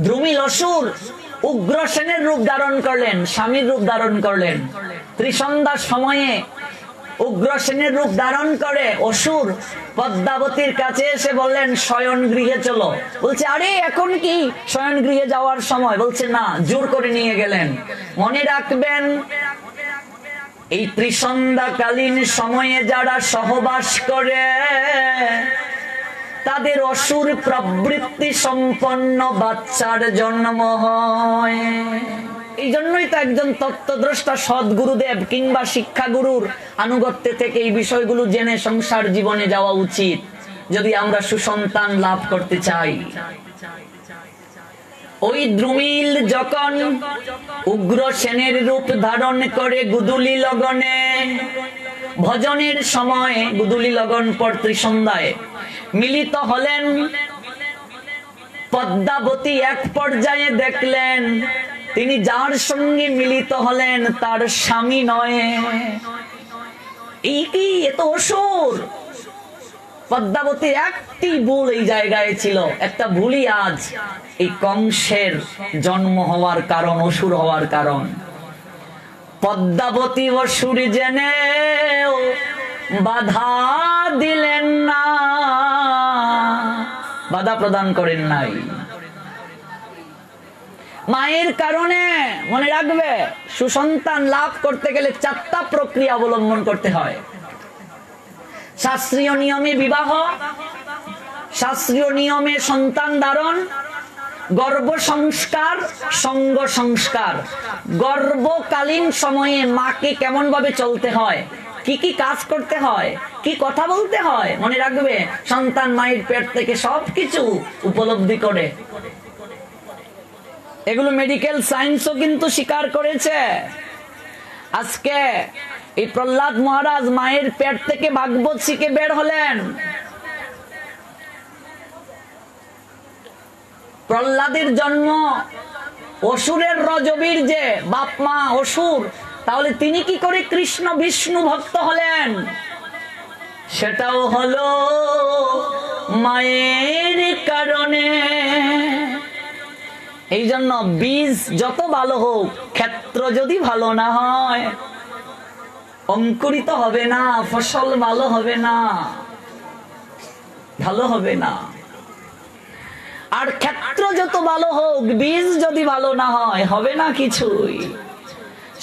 B: দ্রুমিল অসুর উগ্রসেনের রূপ ধারণ করলেন, স্বামীর রূপ ধারণ করলেন। ত্রিসন্ধ্যার সময়ে উগ্রসেনের রূপ ধারণ করে অসুর পদ্মাবতীর কাছে এসে বললেন, শয়ন গৃহে চলো। বলছে, আরে এখন কি শয়ন গৃহে যাওয়ার সময়? বলছে, না, জোর করে নিয়ে গেলেন। মনে রাখবেন, এই ত্রিসন্ধ্যাকালীন সময়ে যারা সহবাস করে তাদের অসুর প্রবৃত্তি সম্পন্ন বাচ্চার জন্ম হয়। এই জন্যই তো একজন তত্ত্বদ্রষ্টা সদ্গুরুদেব কিংবা শিক্ষাগুরুর আনুগত্য থেকে এই বিষয়গুলো জেনে সংসার জীবনে যাওয়া উচিত, যদি আমরা সুসন্তান লাভ করতে চাই। ওই দ্রুমিল যখন উগ্রসেনের রূপ ধারণ করে গুদুলি লগনে ভজনের সময়, গুদুলি লগন পর ত্রিসন্ধ্যায় মিলিত হলেন, পদ্মাবতী এক পর্যায়ে দেখলেন তিনি যার সঙ্গে মিলিত হলেন তার স্বামী নয়। এই কি, এত অসুর! পদ্মাবতীর একটি ভুল এই জায়গায় ছিল, একটা ভুলই আজ এই কংসের জন্ম হওয়ার কারণ, অসুর হওয়ার কারণ। পদ্মাবতী অসুর জেনেও বাধা দিলেন না, বাধা প্রদান করেন নাই। মায়ের কারণে, মনে রাখবে, সুসন্তান লাভ করতে গেলে 4টা প্রক্রিয়া অবলম্বন করতে হয়। শাস্ত্রীয় নিয়মে বিবাহ, শাস্ত্রীয় নিয়মে সন্তান ধারণ, গর্ভ সংস্কার, সঙ্গ সংস্কার। গর্ভকালীন সময়ে মাকে কেমন ভাবে চলতে হয়, কি কি কাজ করতে হয়, কি কথা বলতে হয়, মনে রাখবে। সন্তান মায়ের পেট থেকে সবকিছু উপলব্ধি করে। এগুলো মেডিকেল সায়েন্সও কিন্তু স্বীকার করেছে। আজকে এই প্রহ্লাদ মহারাজ মায়ের পেট থেকে ভাগবত শিখে বের হলেন। প্রহ্লাদের জন্ম অসুরের রজবীর্যে, বাপ মা অসুর, তাহলে তিনি কি করে কৃষ্ণ বিষ্ণু ভক্ত হলেন? সেটাও হলো মায়ের কারণে। এই জন্য বীজ যত ভালো হোক, ক্ষেত্র যদি ভালো না হয় অঙ্কুরিত হবে না, ফসল ভালো হবে না, ভালো হবে না। আর ক্ষেত্র যত ভালো হোক, বীজ যদি ভালো না হয়, হবে না কিছুই।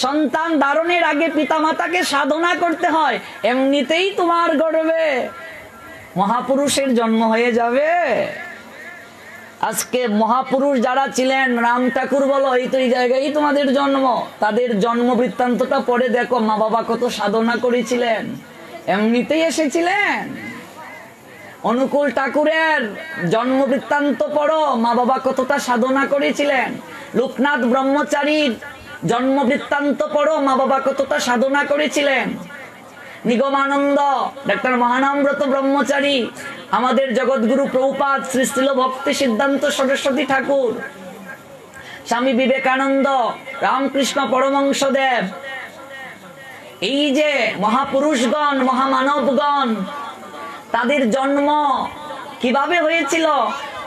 B: সন্তান ধারণের আগে পিতামাতাকে সাধনা করতে হয়। এমনিতেই তোমার গর্ভে মহাপুরুষের জন্ম হয়ে যাবে। আজকে মহাপুরুষ যারা ছিলেন, রাম ঠাকুর বলো, এই তো এই জায়গায় তোমাদের জন্ম। তাদের জন্ম বৃত্তান্তটা পড়ে দেখো, মা বাবা কত সাধনা করেছিলেন, এমনিতেই এসেছিলেন। অনুকূল ঠাকুরের জন্ম বৃত্তান্ত পড়ো, মা বাবা কতটা সাধনা করেছিলেন। লোকনাথ ব্রহ্মচারীর জন্ম বৃত্তান্ত পড়ো, মা বাবা কতটা সাধনা করেছিলেন। নিগমানন্দ, ডাক্তার মহানামব্রত ব্রহ্মচারী, আমাদের জগৎগুরু প্রভুপাদ শ্রী শ্রীল ভক্তি সিদ্ধান্ত সরস্বতী ঠাকুর, স্বামী বিবেকানন্দ, রামকৃষ্ণ পরমহংসদেব, এই যে মহাপুরুষগণ, মহামানবগণ, তাদের জন্ম কিভাবে হয়েছিল,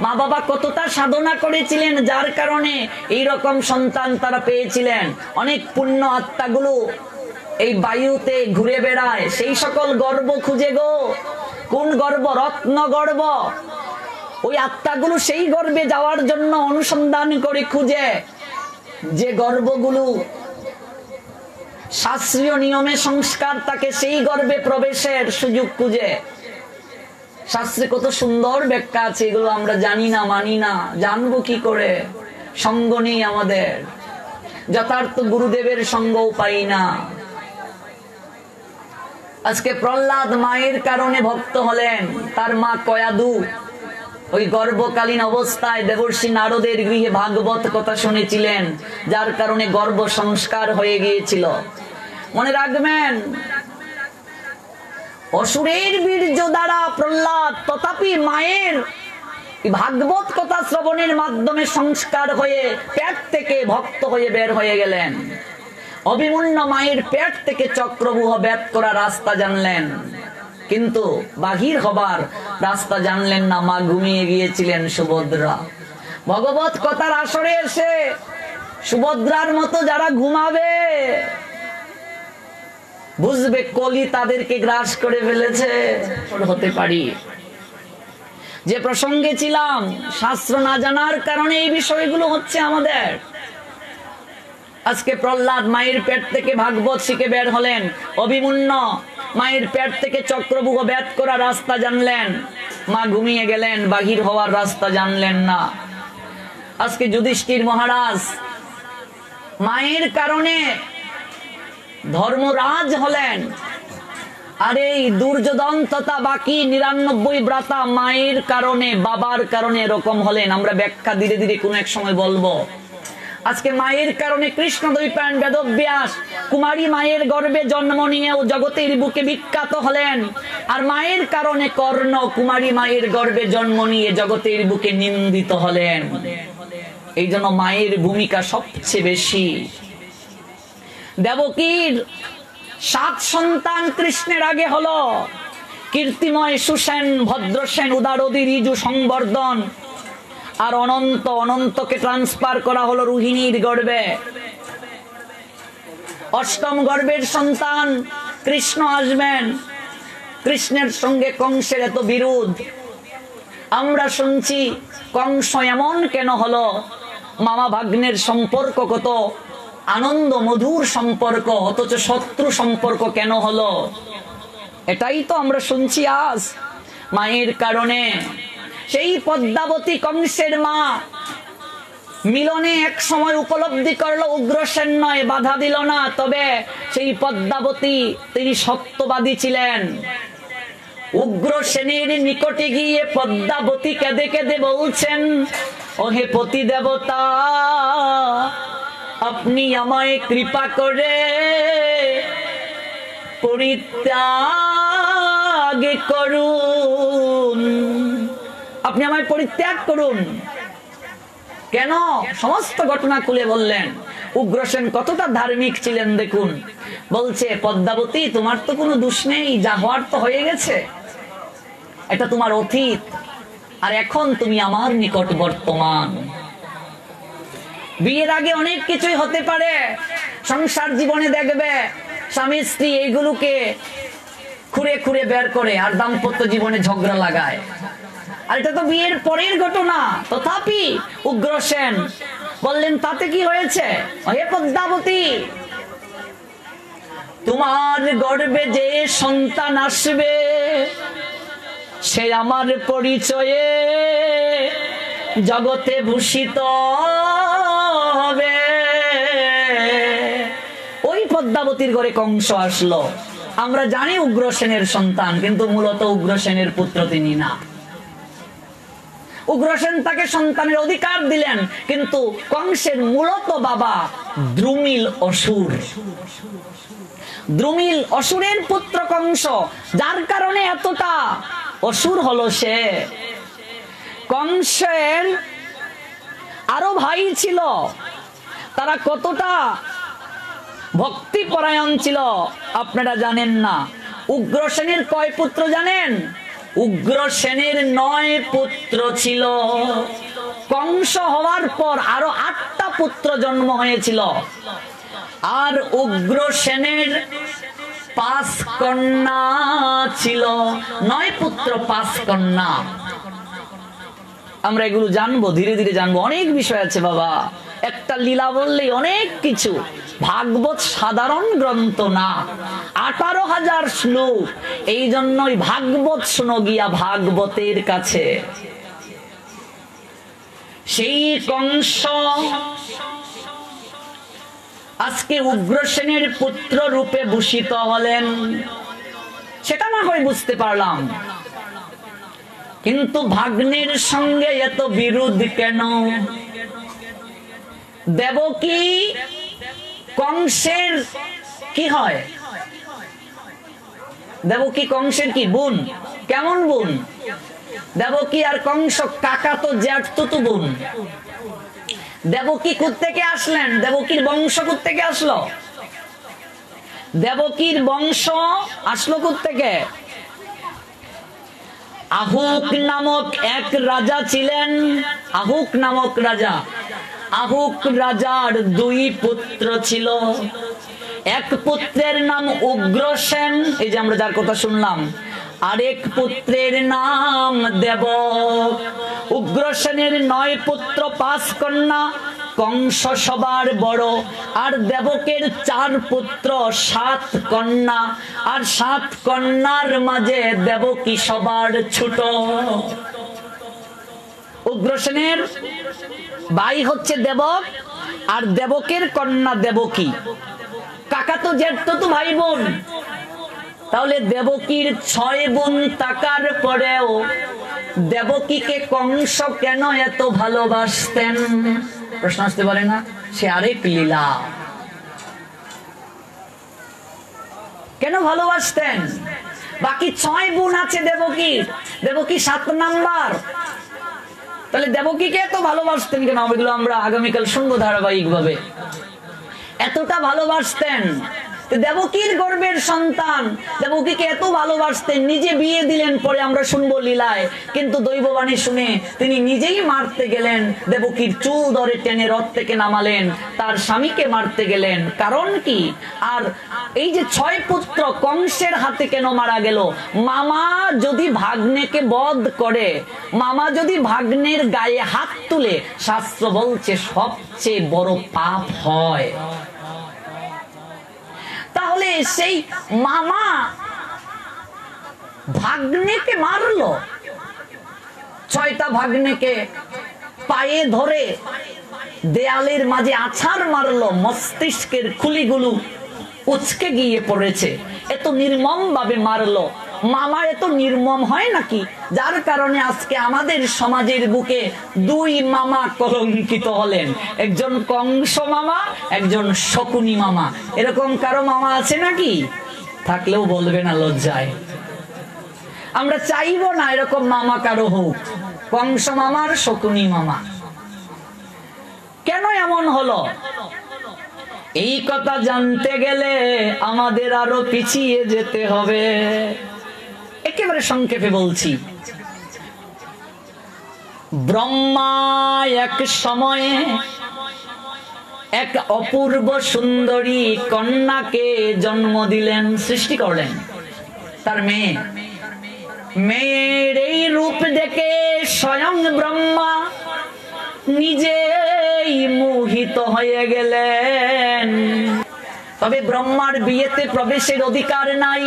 B: মা বাবা কতটা সাধনা করেছিলেন, যার কারণে এই রকম সন্তান তারা পেয়েছিলেন। অনেক পুণ্য আত্মাগুলো এই বায়ুতে ঘুরে বেড়ায়, সেই সকল গর্ভ খুঁজে গো। কোন গর্ভ? রত্ন গর্ভ। ওই আত্মাগুলো সেই গর্ভে যাওয়ার জন্য অনুসন্ধান করে খুঁজে, যে গর্ভগুলো শাস্ত্রীয় নিয়মে সংস্কার তাকে সেই গর্ভে প্রবেশের সুযোগ খুঁজে। শাস্ত্রে কত সুন্দর ব্যাখ্যা আছে, এগুলো আমরা জানি না, মানি না, জানবো কি করে? সঙ্গ নেই আমাদের, যথার্থ গুরুদেবের সঙ্গও পাই না। আজকে প্রহ্লাদ মায়ের কারণে ভক্ত হলেন। তার মা কয়াদু ওই গর্ভকালীন অবস্থায় দেবর্ষি নারদের গৃহে ভাগবত কথা শুনেছিলেন, যার কারণে গর্ভ সংস্কার হয়ে গিয়েছিল। মনে রাখবেন, অসুরের বীর্য দ্বারা প্রহ্লাদ তথাপি মায়ের ভাগবত কথা শ্রবণের মাধ্যমে সংস্কার হয়ে পেট থেকে ভক্ত হয়ে বের হয়ে গেলেন। অভিমন্যু মায়ের পেট থেকে চক্রব্যূহ ভেদ করা রাস্তা জানলেন, কিন্তু বাহির হবার রাস্তা জানলেন না। মা ঘুমিয়ে গিয়েছিলেন সুভদ্রা। ভগবত কথার আসরে এসে সুভদ্রার মতো যারা ঘুমাবে, বুঝবে কলি তাদেরকে গ্রাস করে ফেলেছে। হতে পারি যে প্রসঙ্গে ছিলাম, শাস্ত্র না জানার কারণে এই বিষয়গুলো হচ্ছে আমাদের। আজকে প্রহ্লাদ মায়ের পেট থেকে ভাগবত শিখে বের হলেন। অভিমন্যু মায়ের পেট থেকে চক্রব্যূহ ভেদ করা রাস্তা জানলেন, মা ঘুমিয়ে গেলেন, বাহির হওয়ার রাস্তা জানলেন না। আজকে যুধিষ্ঠির মহারাজ মায়ের কারণে ধর্মরাজ হলেন। আর এই দুর্যোধন তথা বাকি 99 ভ্রাতা মায়ের কারণে, বাবার কারণে এরকম হলেন। আমরা ব্যাখ্যা ধীরে ধীরে কোন এক সময় বলবো। আজকে মায়ের কারণে কৃষ্ণদ্বৈপায়ন বেদব্যাস কুমারী মায়ের গর্ভে জন্ম নিয়েও জগতের বুকে বিখ্যাত হলেন। আর মায়ের কারণে কর্ণ কুমারী মায়ের গর্ভে জন্ম নিয়ে জগতের বুকে নিন্দিত হলেন। এই জন্য মায়ের ভূমিকা সবচেয়ে বেশি। দেবকীর 7 সন্তান কৃষ্ণের আগে হলো। কীর্তিময়, সুসেন, ভদ্রসেন, উদারদী, ঋজু, সংবর্ধন, আর অনন্ত। অনন্তকে ট্রান্সফার করা হলো রোহিণীর গর্ভে। 8ম গর্ভের সন্তান কৃষ্ণ আসবেন। কৃষ্ণের সঙ্গে কংসের এত বিরোধ। আমরা শুনছি কংস এমন কেন হলো, মামা ভাগ্নের সম্পর্ক কত আনন্দ মধুর সম্পর্ক, অথচ শত্রু সম্পর্ক কেন হলো? এটাই তো আমরা শুনছি আজ। মায়ের কারণে সেই পদ্মাবতী কংসের মা মিলনে এক সময় উপলব্ধি করলো উগ্রসেন নয়, বাধা দিল না, তবে সেই পদ্মাবতী তিনি সত্যবাদী ছিলেন। উগ্রসেনের নিকটে গিয়ে পদ্মাবতী কেঁদে কেঁদে বলছেন, ওহে পতি দেবতা, আপনি আমায় কৃপা করে পরিত্যাগ করুন, আপনি আমায় পরিত্যাগ করুন। কেন? সমস্ত ঘটনা খুলে বললেন। উগ্রসেন কতটা ধার্মিক ছিলেন দেখুন। বলছে, পদ্মাবতী, তোমার তো কোনো দোষ নেই, যা হওয়ার তো হয়ে গেছে, এটা তোমার অতীত, আর এখন তুমি আমার নিকট বর্তমান। বিয়ের আগে অনেক কিছুই হতে পারে, সংসার জীবনে দেখবে স্বামী স্ত্রী এইগুলোকে খুঁড়ে খুঁড়ে বের করে আর দাম্পত্য জীবনে ঝগড়া লাগায়, আর এটা তো বিয়ের পরের ঘটনা। তথাপি উগ্রসেন বললেন, তাতে কি হয়েছে? হে পদ্মাবতী, তোমার গর্ভে যে সন্তান আসবে সে আমার পরিচয়ে জগতে ভূষিত হবে। ওই পদ্মাবতীর ঘরে কংস আসলো। আমরা জানি উগ্রসেনের সন্তান, কিন্তু মূলত উগ্রসেনের পুত্র তিনি না। উগ্রসেন তাকে সন্তানের অধিকার দিলেন, কিন্তু কংসের মূলত বাবা দ্রুমিল অসুর। দ্রুমিল অসুরের পুত্র কংস, যার কারণে এতটা অসুর হলো সে। কংসের আরো ভাই ছিল, তারা কতটা ভক্তি পরায়ণ ছিল আপনারা জানেন না। উগ্রসেনের কয় পুত্র জানেন? উগ্রসেনের 9 পুত্র ছিল। কংস হওয়ার পর আরো 8টা পুত্র জন্ম হয়েছিল। আর উগ্রসেনের 5 কন্যা ছিল। 9 পুত্র 5 কন্যা। আমরা এগুলো জানবো, ধীরে ধীরে জানবো, অনেক বিষয় আছে বাবা। একটা লীলা বললেই অনেক কিছু। ভাগবত সাধারণ গ্রন্থ না, 18,000 শ্লোক। এই জন্যই ভাগবত শোনো গিয়া ভাগবতের কাছে। সেই কংস আজকে উগ্রসেনের পুত্র রূপে ভূষিত হলেন, সেটা না হয় বুঝতে পারলাম, কিন্তু ভাগ্নের সঙ্গে এত বিরোধ কেন? দেবকী কংসের কি হয়? দেবকী কংসের কি বোন? কেমন বোন? দেবকী আর কংস কাকা তো জ্যাঠতুতু বোন। দেবকী কোত্থেকে আসলেন? দেবকীর বংশ কোত্থেকে আসলো? দেবকীর বংশ আসলো কোত্থেকে? আহুক নামক এক রাজা ছিলেন। আহুক নামক রাজা। আহুক রাজার 2 পুত্র ছিল। এক পুত্রের নাম উগ্রসেন, এই যে আমরা যার কথা শুনলাম, আরেক পুত্রের নাম দেবক। উগ্রসেনের 9 পুত্র 5 কন্যা। কংস সবার বড়, আর দেবকের 4 পুত্র 7 কন্যা, আর 7 কন্যার মাঝে দেবকী সবার ছোট। উগ্রসেনের ভাই হচ্ছে দেবক, আর দেবকের কন্যা দেবকী। কাকা তো জ্যাঠতো তো ভাই বোন। তাহলে দেবকীর 6 বোন থাকার পরেও দেবকীকে কংস কেন এত ভালোবাসতেন? প্রশ্ন আসতে পারে না? সে আরেক লীলা। কেন ভালোবাসতেন? বাকি 6 বোন আছে দেবকীর, দেবকী 7 নাম্বার। তাহলে দেবকীকে এত ভালোবাসতেন কেন? এগুলো আমরা আগামীকাল শুনবো ধারাবাহিক ভাবে। এতটা ভালোবাসতেন, দেবকীর গর্ভের সন্তান, দেবকীকে এত ভালোবাসতেন, নিজে বিয়ে দিলেন, পরে আমরা শুনবো লীলায়। কিন্তু দৈববাণী শুনে তিনি নিজেই মারতে গেলেন, দেবকীর চুল ধরে টেনে রথ থেকে নামালেন, তার স্বামীকে মারতে গেলেন। কারণ কি? আর এই যে 6 পুত্র কংসের হাতে কেন মারা গেল? মামা যদি ভাগ্নেকে বধ করে, মামা যদি ভাগ্নের গায়ে হাত তুলে, শাস্ত্র বলছে সবচেয়ে বড় পাপ হয়। তাহলে সেই মামা ভাগ্নেকে মারলো, 6টা ভাগ্নেকে পায়ে ধরে দেয়ালের মাঝে আছাড় মারলো, মস্তিষ্কের খুলিগুলো উচকে গিয়ে পড়েছে। এত নির্মম ভাবে মারলো। মামা এত নির্মম হয় নাকি? যার কারণে আজকে আমাদের সমাজের বুকে দুই মামা কলঙ্কিত হলেন, একজন কংস মামা, একজন শকুনি মামা। এরকম কারো মামা আছে নাকি? থাকলেও বলবে না লজ্জায়। আমরা চাইবো না এরকম মামা কারো হোক, কংস মামার শকুনি মামা। কেন এমন হলো? এই কথা জানতে গেলে আমাদের আরো পিছিয়ে যেতে হবে। একেবারে সংক্ষেপে বলছি। ব্রহ্মা এক সময়ে এক অপূর্ব সুন্দরী কন্যাকে জন্ম দিলেন, সৃষ্টি করলেন। তার মেয়ের এই রূপ দেখে স্বয়ং ব্রহ্মা নিজেই মোহিত হয়ে গেলেন। তবে ব্রহ্মার বিয়েতে প্রবেশের অধিকার নাই,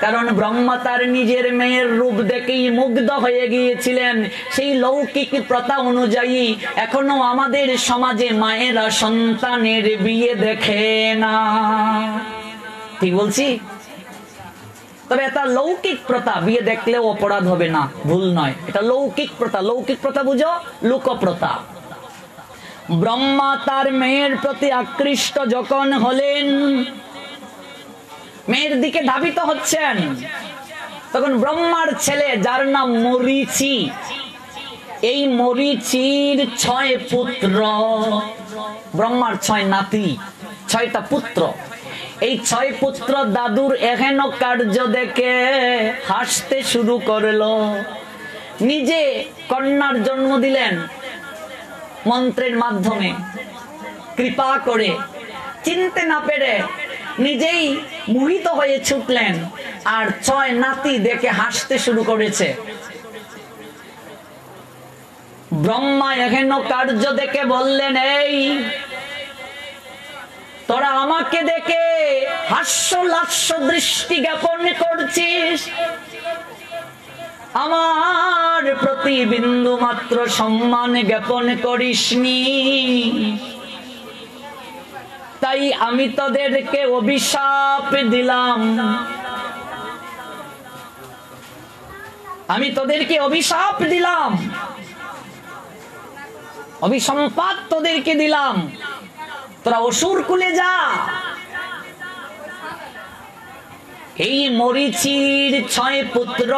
B: কারণ ব্রহ্মা তার নিজের মেয়ের রূপ দেখেই মুগ্ধ হয়ে গিয়েছিলেন। সেই লৌকিক প্রথা অনুযায়ী এখনো আমাদের সমাজে মায়েরা সন্তানের বিয়ে দেখে না। ঠিক বলছি? তবে এটা লৌকিক প্রথা, বিয়ে দেখলেও অপরাধ হবে না, ভুল নয়। এটা লৌকিক প্রথা। লৌকিক প্রথা বুঝো? লোকপ্রথা। ব্রহ্মা তার মেয়ের প্রতি আকৃষ্ট যখন হলেন, মেয়ের দিকে ধাবিত হচ্ছেন, তখন ব্রহ্মার ছেলে যার নাম মরীচি, এই মরীচির 6 পুত্র, ব্রহ্মার 6 নাতি, 6টা পুত্র। এই 6 পুত্র দাদুর এহেন কার্য দেখে হাসতে শুরু করলো। নিজে কন্যার জন্ম দিলেন মন্ত্রের মাধ্যমে, কৃপা করে। চিনতে না পেরে নিজেই মোহিত হয়ে ছুটলেন, আর 6 নাতি দেখে হাসতে শুরু করেছে। ব্রহ্মা এহেন কার্য দেখে বললেন, এই তোরা আমাকে দেখে হাস্যলাস্য দৃষ্টি জ্ঞাপন করছিস, আমার প্রতি বিন্দু মাত্র সম্মান জ্ঞাপন করিসনি, তাই আমি তোদেরকে অভিশাপ দিলাম। আমি তোদেরকে অভিশাপ দিলাম, অভিসম্পাত তোদেরকে দিলাম, তোরা অসুর কুলে যা। এই মরীচির 6 পুত্র,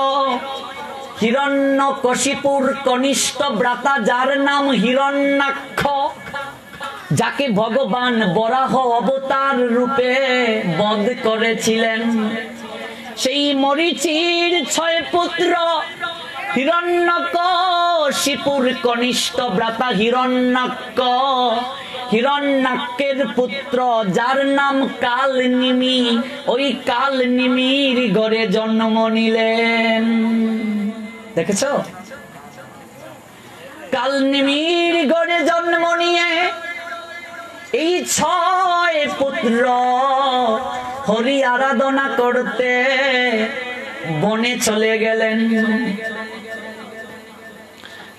B: হিরণ্যকশিপুর কনিষ্ঠ ভ্রাতা যার নাম হিরণ্যাক্ষ, যাকে ভগবান বরাহ অবতার রূপে বধ করেছিলেন, সেই মরীচির 6 পুত্র হিরণ্যকশিপুর কনিষ্ঠ ভ্রাতা হিরণ্যাক্ষ, হিরণ্যাক্ষের পুত্র যার নাম কালনিমি, ওই কালনিমির ঘরে জন্ম নিলেন। দেখেছ? কালনিমির ঘরে জন্ম নিয়ে এই 6 পুত্র হরি আরাধনা করতে বনে চলে গেলেন।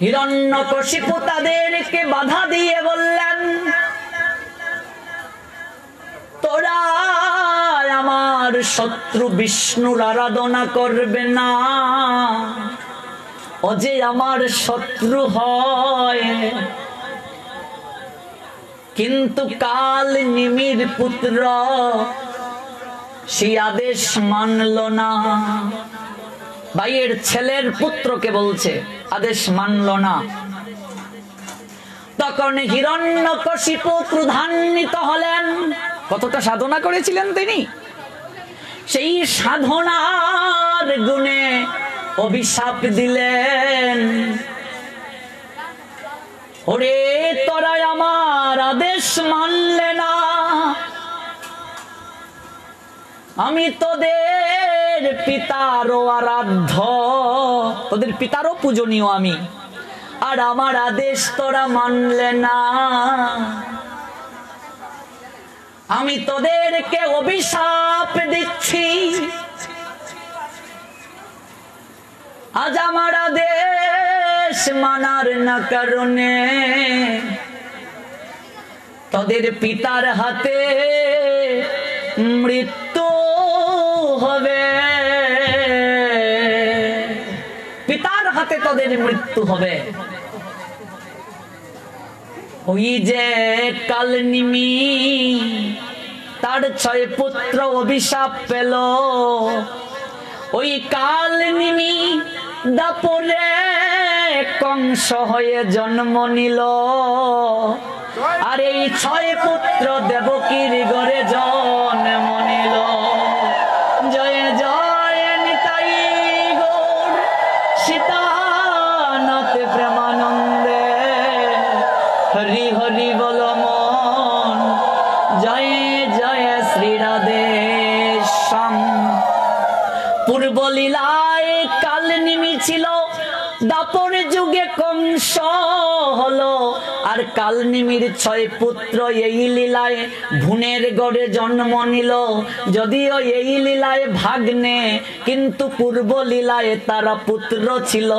B: হিরণ্যকশিপু তাদেরকে বাধা দিয়ে বললেন, তোরা আমার শত্রু বিষ্ণুর আরাধনা করবে না, ও যে আমার শত্রু হয়। কিন্তু কাল নিমির পুত্র সেই আদেশ মানল না। ভাইয়ের ছেলের পুত্রকে বলছে, আদেশ মানল না। তখন হিরণ্যকশিপু ক্রোধান্বিত হলেন। কতটা সাধনা করেছিলেন তিনি, সেই সাধনার গুণে অভিশাপ দিলেন, ওরে তোরা আমার আদেশ মানলে না, আমি তোদের পিতারও আরাধ্য, তোদের পিতারও পূজনীয় আমি, আর আমার আদেশ তোরা মানলে না, আমি তোদেরকে অভিশাপ দিচ্ছি। আজ আমার আদেশ মানার না কারণে তোদের পিতার হাতে মৃত্যু হবে, পিতার হাতে তোদের মৃত্যু হবে। ওই যে কালনিমি তার 6 পুত্র অভিশাপ পেল, ওই কালনিমি দাপরে কংস হয়ে জন্ম নিল। আর এই 6 পুত্র দেবকীর ঘরে জন্ম নিল। জয় জয় নিতাই গৌর সীতানাথ প্রেমানন্দে, হরি হরি বল মন, জয় জয় শ্রী রাধে শ্যাম। পূর্ব লীলায় কালনিমি ছিল, দাপর যুগে কংস হলো। আর কালনিমির 6 পুত্র এই লীলায় ভুনের গড়ে জন্ম নিল। যদিও এই লীলায় ভাগ্নে, কিন্তু পূর্ব লীলায় তারা পুত্র ছিল।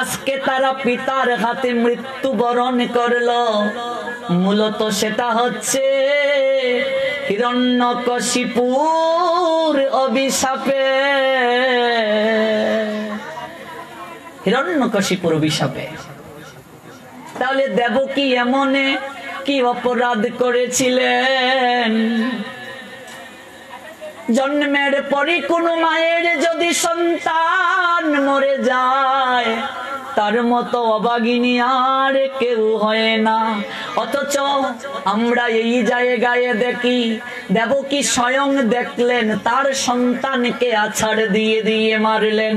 B: আজকে তারা পিতার হাতে মৃত্যুবরণ করলো। মূলত সেটা হচ্ছে হিরণ্যকশিপুর অভিশাপে, হিরণ্যকশিপুর অভিশাপে। তাহলে দেবকী এমনে কি অপরাধ করেছিলেন? জন্মের পরে কোনো মায়ের যদি সন্তান মরে যায়, তার মতো অভাগিনী আর কেউ হয় না। অথচ আমরা এই জায়গায় দেখি দেবকী স্বয়ং দেখলেন তার সন্তানকে আছাড় দিয়ে দিয়ে মারলেন।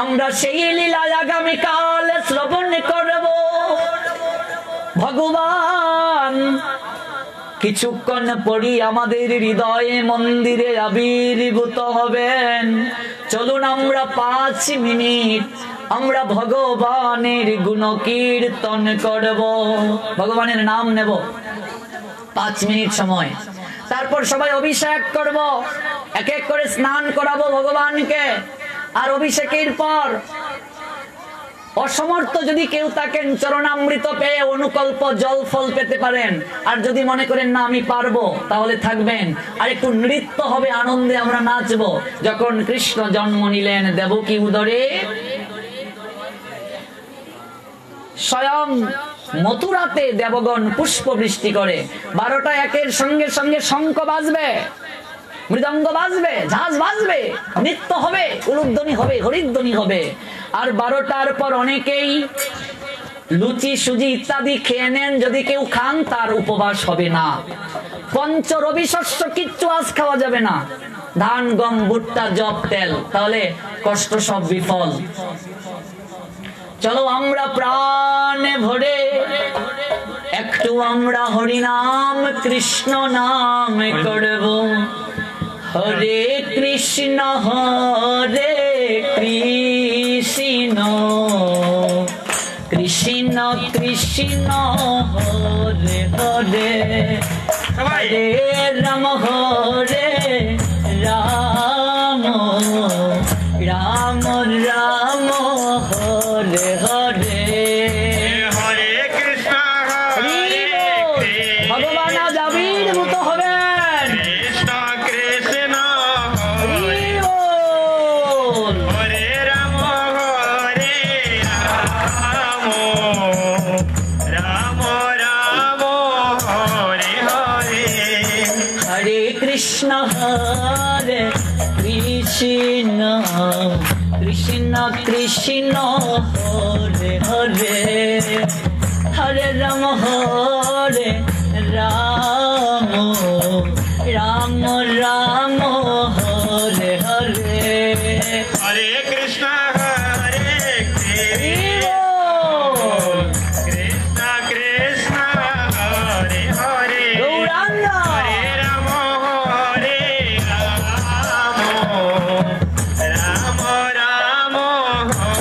B: আমরা সেই লীলা আগামীকাল শ্রবণ করব। ভগবান কিছুক্ষণ পরই আমাদের হৃদয়ে মন্দিরে আবির্ভূত হবেন। চলুন আমরা 5 মিনিট আমরা ভগবানের গুণ কীর্তন করব, ভগবানের নাম নেব 5 মিনিট সময়। তারপর সবাই অভিষেক করব, এক এক করে স্নান করাবো ভগবানকে। আর অভিষেকের পর অসমর্থ যদি কেউ থাকেন, চরণামৃত পেয়ে অনুকল্প জল ফল পেতে পারেন। আর যদি মনে করেন না আমি পারবো, তাহলে থাকবেন। আর একটু নৃত্য হবে, আনন্দে আমরা নাচবো। যখন কৃষ্ণ জন্ম নিলেন দেবকী উদরে, স্বয়ং মথুরাতে দেবগণ পুষ্প বৃষ্টি করে। 12টা একের সঙ্গে সঙ্গে শঙ্খ বাজবে, মৃদঙ্গ বাজবে, ঝাঁজ বাজবে, নৃত্য হবে, উলুধ্বনি হবে, হরিধ্বনি হবে। আর 12টার পর অনেকেই লুচি সুজি ইত্যাদি খেয়ে নেন। যদি কেউ খান তার উপবাস হবে না। পঞ্চ রবি শস্য কিচ্ছু আজ খাওয়া যাবে না, ধান গম ভুট্টা জব তেল, তাহলে কষ্ট সব বিফল। চলো আমরা প্রাণে ভরে একটু আমরা হরিনাম কৃষ্ণ নাম করব। হরে কৃষ্ণ কৃষ্ণ কৃষ্ণ কৃষ্ণ হরে হরে, হরে রাম হরে রাম, রাম রাম হরে হরে।
C: হরে কৃষ্ণ
B: ভগবান আজ আবির্ভূত হবেন।
C: কৃষ্ণ কৃষ্ণ হরে হরে রাম হরে রাম, রাম রাম হরে হরে।
B: হরে কৃষ্ণ কৃষ্ণ কৃষ্ণ কৃষ্ণ হরে হরে, হরে রাম রাম রাম হরে হরে।
C: হরে কৃষ্ণ কৃষ্ণ কৃষ্ণ হরে হরে,
B: গৌরাঙ্গ
C: হরে রাম রাম রাম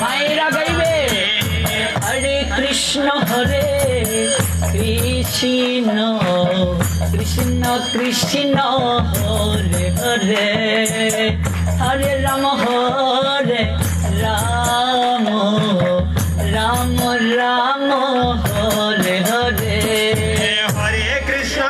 B: মায়েরা গাইবে। হরে কৃষ্ণ কৃষ্ণ কৃষ্ণ কৃষ্ণ হরে হরে, হরে রাম রাম রাম রাম হরে হরে।
C: হরে কৃষ্ণ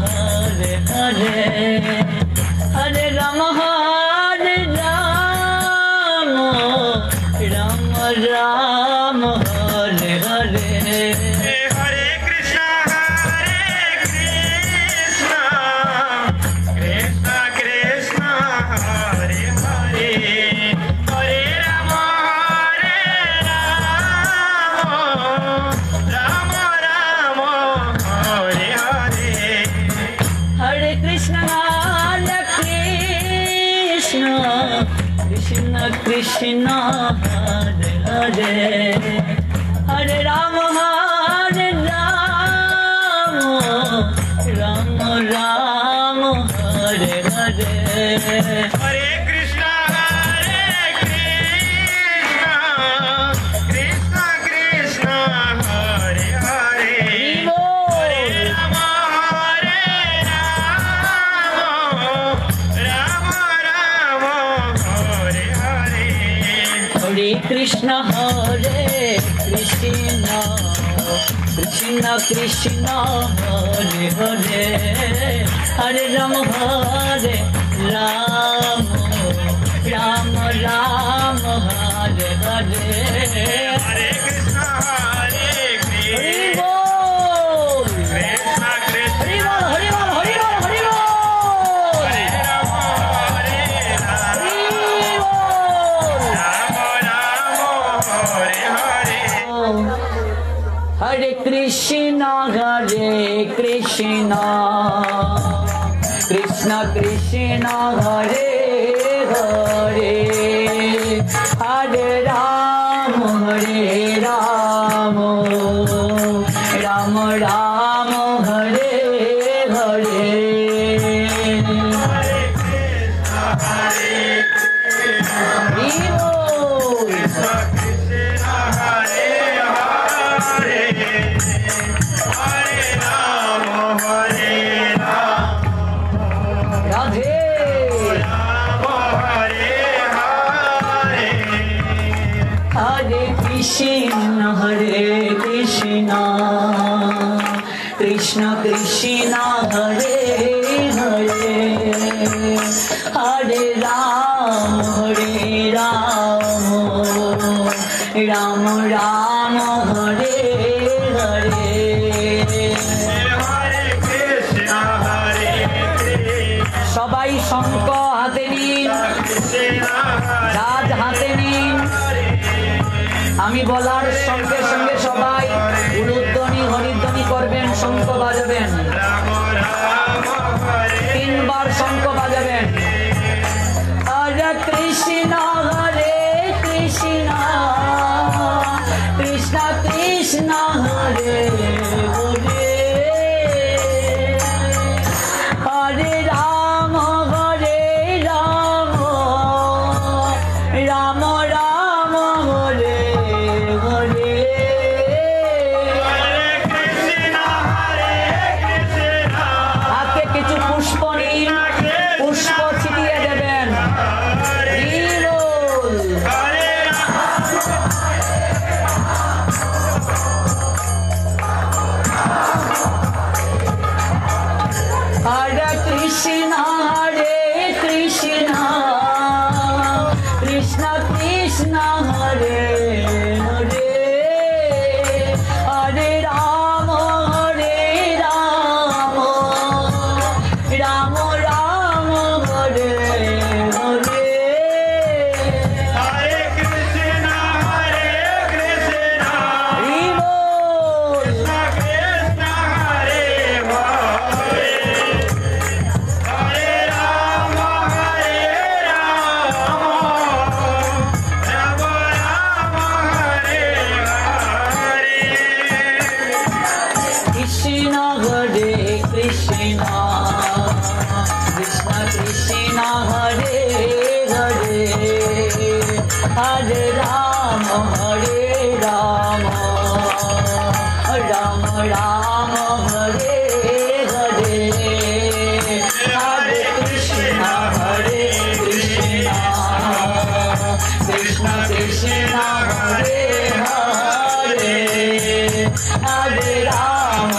B: हरे हरे हरे राम राम राम हरे हरे
C: हरे कृष्णा कृष्ण कृष्ण हरे हरे हरे राम राम राम हरे हरे
B: हरे कृष्ण कृष्ण कृष्ण हरे हरे हरे राम राम राम हरे हरे
C: हरे कृष्णा कृष्ण कृष्ण हरे हरे हरे राम राम राम हरे हरे
B: हरे कृष्ण कृष्ण कृष्ण हरे हरे हरे राम राम राम हरे हरे
C: हरे कृष्णा हरे
B: हरि बोल
C: कृष्ण कृष्ण
B: हरि बोल हरि बोल हरि बोल हरि बोल
C: हरे राम
B: हरि बोल
C: राम हरे हरे
B: हरे कृष्ण कृष्ण कृष्ण हरे हरे हरे राम राम राम हरे हरे
C: हरे कृष्ण
B: हरि बोल
C: कृष्ण हरे हरे हरे राम
B: राधे
C: राम हरे हरे
B: हरे कृष्ण कृष्ण कृष्ण हरे हरे हरे राम राम राम हरे हरे
C: हरे कृष्ण
B: সবাই শঙ্খ হাতে নিন রাজ হাতে নিন আমি বলার সঙ্গে সঙ্গে সবাই উলুধ্বনি হরিধ্বনি করবেন শঙ্খ বাজাবেন
C: राम राम हरे
B: তিনবার শঙ্খ বাজাবেন হরে কৃষ্ণ কৃষ্ণ কৃষ্ণ হরে হরে হরে রাম রাম রাম হরে হরে
C: हरे कृष्ण
B: হাতে কিছু পুষ্প নিন পুষ্প ছিটিয়ে দেবেন হরি বল।
C: हरे
B: हरे कृष्ण कृष्ण कृष्ण हरे हरे हरे राम राम राम हरे हरे
C: हरे कृष्ण
B: हरि बोल।
C: कृष्ण हरे हरे हरे राम राम राम हरे हरे
B: कृष्ण हरे कृष्ण कृष्ण कृष्ण हरे हरे हरे राम राम राम हरे हरे हरे कृष्ण कृष्ण कृष्ण हरे हरे हरे राम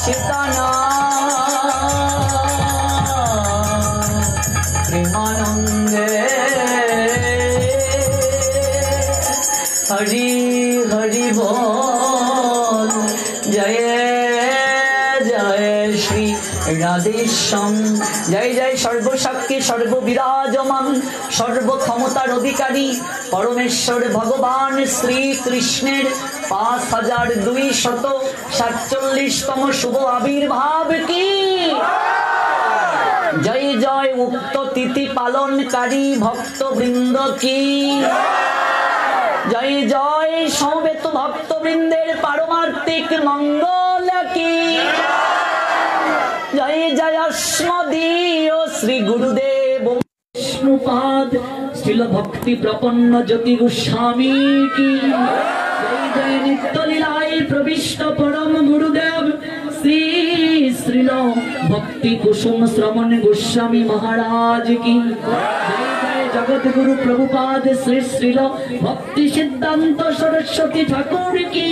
B: সীতানা প্রেমানন্দে হরি হরি বল জয় জয় শ্রী রাধেশ্যাম জয় জয় সর্বসাক্ষী সর্ববিরাজমান সর্বক্ষমতার অধিকারী পরমেশ্বর ভগবান শ্রীকৃষ্ণের 5247তম শুভ আবির্ভাব কি জয় জয় উক্ত তিথি পালনকারী ভক্তবৃন্দ কি জয় জয় সমবেত ভক্তবৃন্দের পারমার্থিক মঙ্গল কি জয় জয় अस्मदीय শ্রী গুরুদেব বিষ্ণুপাদ শ্রীল ভক্তি প্রপন্ন জ্যোতি গোস্বামী কি জয় জয় নিত্য লীলায় প্রবিষ্ট পরম গুরুদেব শ্রী শ্রীল ভক্তি কুসুম শ্রমণ গোস্বামী মহারাজ কি জয় জয় জগৎ গুরু প্রভুপাদ শ্রী শ্রীল ভক্তি সিদ্ধান্ত সরস্বতী ঠাকুর কি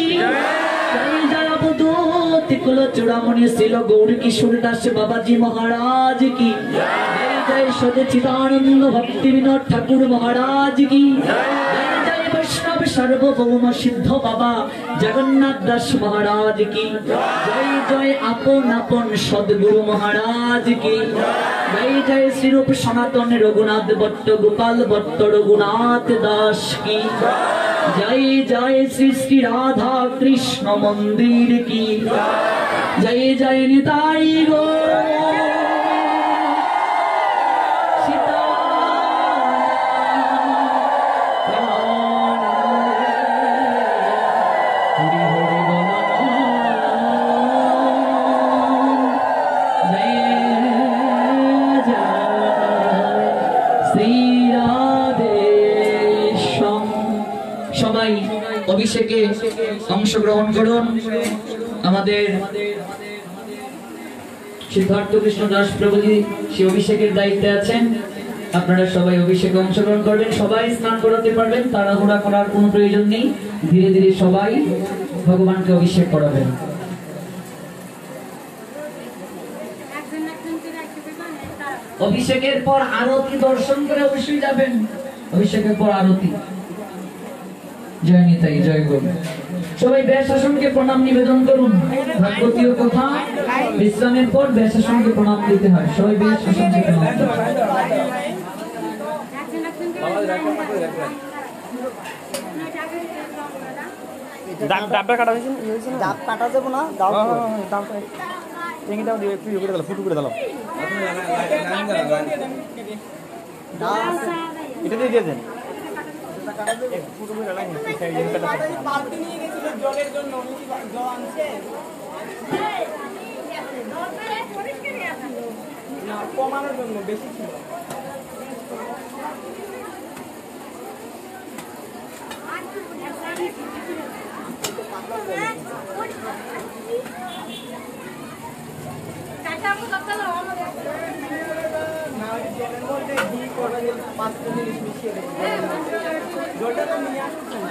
B: জয় জয় অবধূত কুল চূড়ামণি শ্রীল গৌর কিশোর দাস বাবাজি মহারাজ কি জয় জয় সদচিদানন্দ ভক্তি বিনোদ ঠাকুর মহারাজ কি জয় জয় বৈষ্ণব সার্বভৌম সিদ্ধ বাবা জগন্নাথ দাস মহারাজ কি জয় জয় আপন আপন সদ্গুরু মহারাজ কি জয় জয় শ্রীরূপ সনাতন রঘুনাথ ভট্ট গোপাল ভট্ট রঘুনাথ দাস কি জয় জয় শ্রী শ্রী রাধা কৃষ্ণ মন্দির কি জয় জয় নিতাই গো সবাই অভিষেকে অংশগ্রহণ করুন। আমাদের সিদ্ধার্থ কৃষ্ণ দাস প্রভুজি সেই অভিষেকের দায়িত্বে আছেন। আপনারা সবাই অভিষেকে অংশগ্রহণ করবেন। সবাই স্নান করাতে পারবেন, তাড়াহুড়া করার কোনো প্রয়োজন নেই। ধীরে ধীরে সবাই ভগবানকে অভিষেক করাবেন। অভিষেকের পর আরতি দর্শন করে অবশ্যই যাবেন। অভিষেকের পর আরতি। জয় নিতাই, জয় গুরু। সবাই ব্যাসাসনকে প্রণাম নিবেদন করুন। ভাগবতীয় কথা বিশ্রামের পর ব্যাসাসনকে প্রণাম দিতে হয়। সবাই ব্যাসাসনকে প্রণাম করুন।
D: ডাবটা কাটা হয়েছে না? ডাব কাটা যাবো না, ডাব ডাবটা টেঙ্গিটাও দিয়ে একটু করে দিলাম, ফুটো করে দিলাম। এটা দিয়ে দিয়ে দেন। জলের জন্য কমানোর জন্য বেশি ছিল। জলের মধ্যে ঘি করা গেলে 5টা জিনিস মিশিয়ে দেবো। জলটা তো নিয়ে আসছে না।